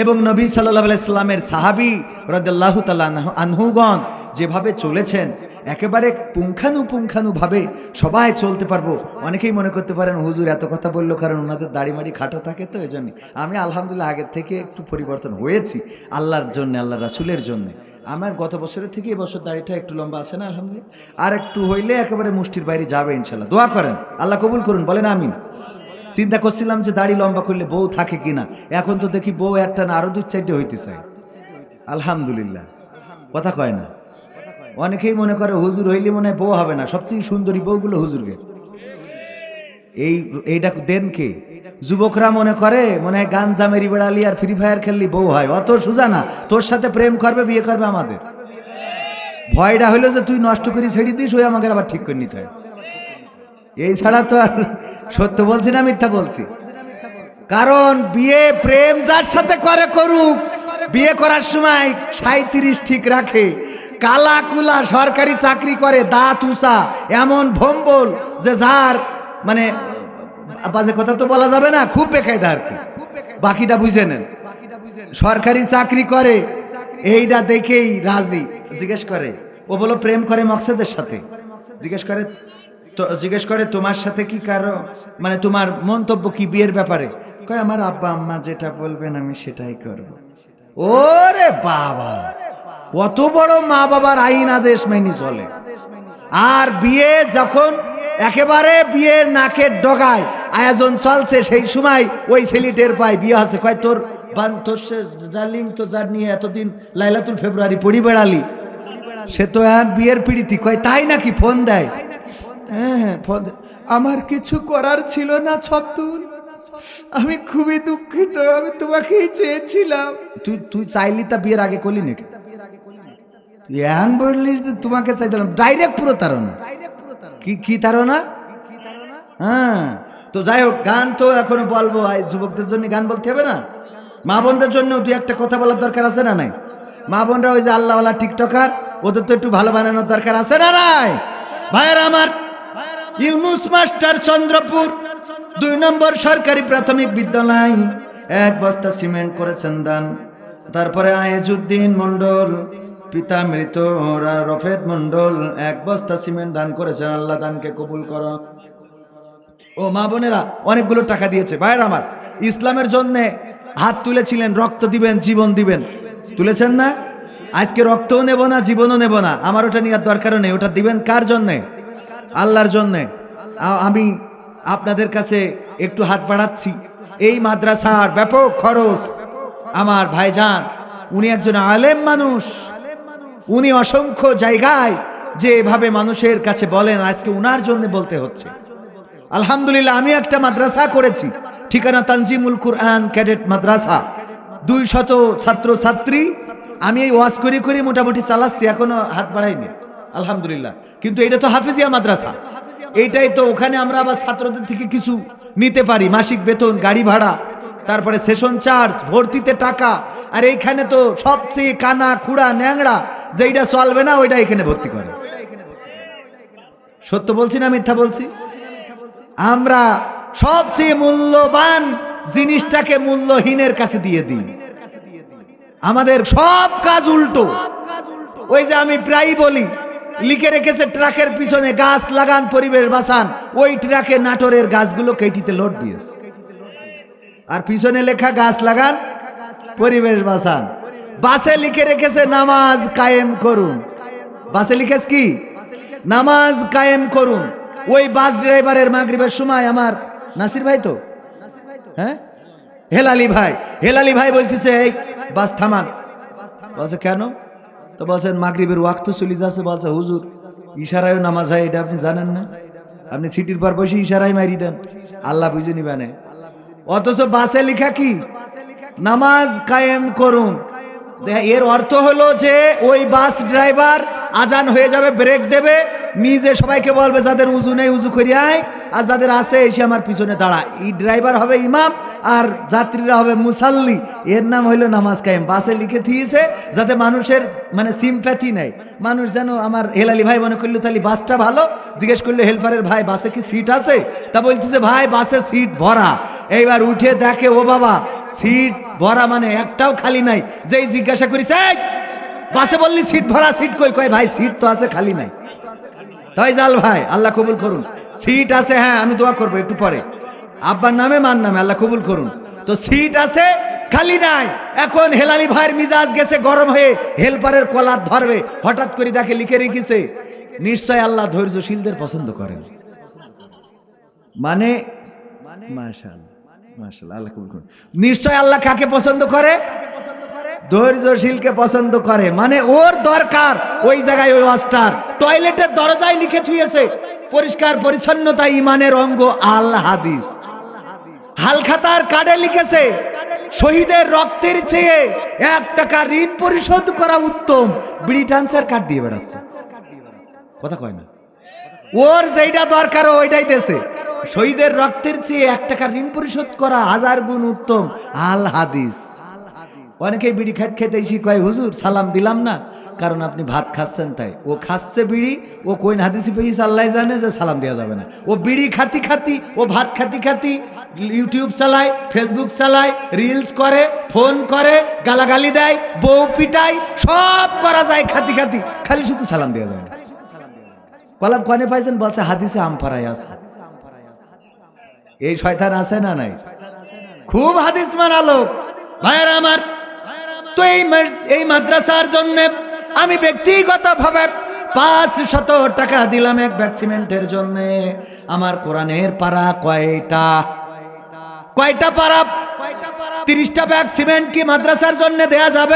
এবং নবী সাল্লাল্লাহু আলাইহি সাল্লামের সাহাবী রাদিয়াল্লাহু তাআলা আনহুগণ যেভাবে চলেছেন, একেবারে পুঙ্খানুপুঙ্খানুভাবে সবাই চলতে পারবো। অনেকেই মনে করতে পারেন হুজুর এত কথা বললো কারণ ওনাদের দাড়িমাড়ি খাটো থাকে, তো এই জন্য। আমি আলহামদুলিল্লাহ আগের থেকে একটু পরিবর্তন হয়েছি আল্লাহর জন্য, আল্লাহ রাসূলের জন্য। আমার গত বছরের থেকে এবছর দাড়িটা একটু লম্বা আছে না আলহামদুলিল্লাহ, আর একটু হইলে একেবারে মুষ্টির বাইরে যাবে ইনশাল্লাহ। দোয়া করেন, আল্লাহ কবুল করুন, বলেন আমিন। চিন্তা করছিলাম যে দাড়ি লম্বা করলে বউ থাকে কিনা, এখন তো দেখি বউ একটা না আরো ২-৪টে হইতে চাই। আলহামদুলিল্লাহ, কথা কয় না। অনেকেই মনে করে হুজুর হইলে মনে হয় বউ হবে না, সবচেয়ে সুন্দরী বউগুলো হুজুরকে। এইটা দেন কে? যুবকরা মনে করে মনে হয় গাঞ্জা মেরি বেড়ালি আর ফ্রি ফায়ার খেললি বউ হয়। অত সোজা না, তোর সাথে প্রেম করবে, বিয়ে করবে আমাদের। ভয়টা হইলো যে তুই নষ্ট করি ছেড়ে দিস, ওই আমাকে আবার ঠিক করে নিতে হয়। এই ছাড়া তো আর সত্য বলছি না মিথ্যা বলছি? কারণ বিয়ে প্রেম যার সাথে করে করুক, বিয়ে করার সময় ৩৭ ঠিক রাখে, কালা কুলা সরকারি চাকরি করে, দাঁত উঁচা, এমন ভম্বল যে যার মানে বাজে কথা তো বলা যাবে না, খুব বেকায়দা আর কি, বাকিটা বুঝে নেন। সরকারি চাকরি করে, এইটা দেখেই রাজি। জিজ্ঞেস করে, ও বলো প্রেম করে মকসেদের সাথে, জিজ্ঞেস করে তোমার সাথে কি কারো মানে তোমার মন্তব্য কি বিয়ের ব্যাপারে? কয় আমার আব্বা আম্মা যেটা বলবেন আমি সেটাই করব। ওরে বাবা, কত বড় মা বাবার আইন আদেশ মেনে চলে। আর বিয়ে যখন একেবারে বিয়ের নাকের ডগায় আয়োজন চলছে, সেই সময় ওই ছেলেটের পায় বিয়ে আছে। কয় তোর ডার্লিং তো যার নিয়ে এতদিন লাইলাতুল ফেব্রুয়ারি পড়ি বেড়ালি, সে তো আর বিয়ের পিড়িতি। কয় তাই নাকি? ফোন দেয়। হ্যাঁ ফোন। আমার কিছু করার ছিল না ছবতুল, আমি খুবই দুঃখিত, আমি তোমাকেই চেয়েছিলাম। তুই চাইলি তা বিয়ের আগে করলি নাকি? এখন বললিস যে তোমাকে চাইছিলাম, ডাইরেক্ট পুরো তাড়না। কি তাড়না? হ্যাঁ, তো যাই হোক, গান তো এখনো বলবো। যুবকদের জন্য গান বলতে হবে না? মা বোনদের জন্য দুই একটা কথা বলার দরকার আছে না নাই? মা বোনরা ওই যে আল্লাহওয়ালা টিকটকার, ওদের তো একটু ভালো বানানোর দরকার আছে না নাই? ভাইয়ের আমার, ইউনুস মাস্টার চন্দ্রপুর ২ নম্বর সরকারি প্রাথমিক বিদ্যালয় ১ বস্তা সিমেন্ট করেছেন দান। তারপরে আয়েজউদ্দিন মন্ডল, পিতা মৃত রফেদ মন্ডল ১ বস্তা সিমেন্ট দান করেছেন। আল্লাহ দানকে কবুল করো। ও মা বোনেরা, অনেকগুলো টাকা দিয়েছে। ভাইয়ের আমার, ইসলামের জন্যে হাত তুলেছিলেন, রক্ত দিবেন, জীবন দিবেন, তুলেছেন না? আজকে রক্তও নেব না, জীবনও নেব না, আমার ওটা নেওয়ার দরকারও নেই। ওটা দিবেন কার জন্যে? আল্লাহর জন্যে। আমি আপনাদের কাছে একটু হাত বাড়াচ্ছি। এই মাদ্রাসার ব্যাপক খরচ আমার ভাইজান, উনি একজন আলেম মানুষ, উনি অসংখ্য জায়গায় যে এভাবে মানুষের কাছে বলেন, আজকে উনার জন্য বলতে হচ্ছে। আলহামদুলিল্লাহ, আমি একটা মাদ্রাসা করেছি, ঠিকানা তানজিমুল কুরআন ক্যাডেট মাদ্রাসা, 200 ছাত্র ছাত্রী আমি এই ওয়াজ করি করি মোটামুটি চালাচ্ছি, এখনো হাত বাড়াইনি আলহামদুলিল্লাহ। কিন্তু এটা তো হাফিজিয়া মাদ্রাসা, এইটাই তো, ওখানে আমরা আবার ছাত্রদের থেকে কিছু নিতে পারি, মাসিক বেতন, গাড়ি ভাড়া, তারপরে সেশন চার্জ, ভর্তিতে টাকা। আর এইখানে তো সবচেয়ে কানা খুড়া ন্যাংড়া যেইটা চলবে না ওইটা এখানে ভর্তি করে। সত্য বলছি না মিথ্যা বলছি? আমরা সবচেয়ে মূল্যবান জিনিসটাকে মূল্যহীনের কাছে দিয়ে দিই। আমাদের সব কাজ উল্টো। ওই যে আমি প্রায়ই বলি, লিখে রেখেছে ট্রাকের পিছনে গাছ লাগান পরিবেশ বাঁচান, ওই ট্রাকে নাটোরের গাছগুলো কেটিতে লোড দিয়েছে, আর পিছনে লেখা গাছ লাগান পরিবেশ বাঁচান। বাসে লিখে রেখেছে নামাজ কায়েম করুন, বাসে লিখেছে কি নামাজ কায়েম করুন। ওই বাস ড্রাইভারের মাগরিবের সময় আমার নাসির ভাই তো, হ্যাঁ হেলালি ভাই বলতেছে এই বাস থামান। বলছে কেন? তো বলছেন মাগরিবের ওয়াক্ত চলে যাচ্ছে। বলছে হুজুর ইশারায় নামাজ হয়, এটা আপনি জানেন না? আপনি সিটির পর বসে ইশারায় মারি দেন, আল্লাহ বুঝে নিবানে। অথচ বাসে লেখা কি নামাজ কায়েম করুন। এর অর্থ হলো যে ওই বাস ড্রাইভার আজান হয়ে যাবে, ব্রেক দেবে, নিজে সবাইকে বলবে যাদের উজু নেই উজু করে আয়, আর যাদের আছে এসে আমার পিছনে দাঁড়া। এই ড্রাইভার হবে ইমাম আর যাত্রীরা হবে মুসাল্লি। এর নাম হইলো নামাজ কায়েম। বাসে লিখে দিয়েছে যাতে মানুষের মানে সিম্প্যাথি নেই, মানুষ যেন, আমার হেলালি ভাই মনে করলো তাহলে বাসটা ভালো। জিজ্ঞেস করলো হেল্পারের ভাই বাসে কি সিট আছে? তা বলতেছে ভাই বাসে সিট ভরা। এইবার উঠে দেখে ও বাবা সিট ভরা মানে একটাও খালি নাই। যেই জিজ্ঞাসা করিছে বাসে বললি সিট ভরা, সিট কই? কয় ভাই সিট তো আছে, খালি নাই। তাই জাল ভাই আল্লাহ কবুল করুন, সিট আছে, হ্যাঁ আমি দোয়া করবো একটু পরে, আব্বার নামে মার নামে, আল্লাহ কবুল করুন। তো সিট আছে খালি নাই। এখন হেলালি ভাইয়ের মিজাজ গেছে গরম হয়ে, হেল্পারের কলার ধরবে, হঠাৎ করে দেখে লিখে রেখেছে নিশ্চয় আল্লাহ ধৈর্যশীলদের পছন্দ করেন। মানে মাশাআল্লাহ আল্লাহ কবুল করুন। নিশ্চয় আল্লাহ কাকে পছন্দ করে? ধৈর্যশীলকে পছন্দ করে। মানে ওর দরকার ওই জায়গায় ওই ওয়াজটার টয়লেটের দরজায় লিখে থুয়েছে পরিষ্কার পরিচ্ছন্নতা ইমানের অঙ্গ আল হাদিস। হালখাতার কার্ডে লিখেছে শহীদের রক্তের চেয়ে 1 টাকা ঋণ পরিশোধ করা উত্তম। বিড়ি টানসার কার্ড দিয়ে বেড়াচ্ছে, কথা কয় না। ওর যেটা দরকার ওইটাই দেশে। শহীদের রক্তের চেয়ে 1 টাকা ঋণ পরিশোধ করা 1000 গুণ উত্তম আল হাদিস। অনেকেই বিড়ি খেতে এসে কয় হুজুর সালাম দিলাম না, কারণ আপনি ভাত খাচ্ছেন তাই। ও খাচ্ছে বিড়ি, ও কোন হাদিসে পেয়েছে আল্লাহ জানে যে সালাম দেওয়া যাবে না। ও বিড়ি খাতি খাতি, ও ভাত খাতি খাতি ইউটিউব চালায়, ফেসবুক চালায়, রিলস করে, ফোন করে, গালাগালি দেয়, বউ পিটায়, সব করা যায় খাতি খাতি, খালি শুধু সালাম দেওয়া যায় না। কলাম কনে পাইছেন? বলছে হাদিসে আমপারায় আছে। এই শয়তান আছে না নাই? খুব হাদিস মানা লোক ভাইয়েরা আমার। তো এই মাদ্রাসার জন্য আমি ব্যক্তিগতভাবে 500 টাকা দিলাম এক ব্যাগ সিমেন্টের জন্য। আমার কোরআনের পারা কয়টা পারা? 30টা ব্যাগ সিমেন্ট কি মাদ্রাসার জন্য দেয়া যাবে?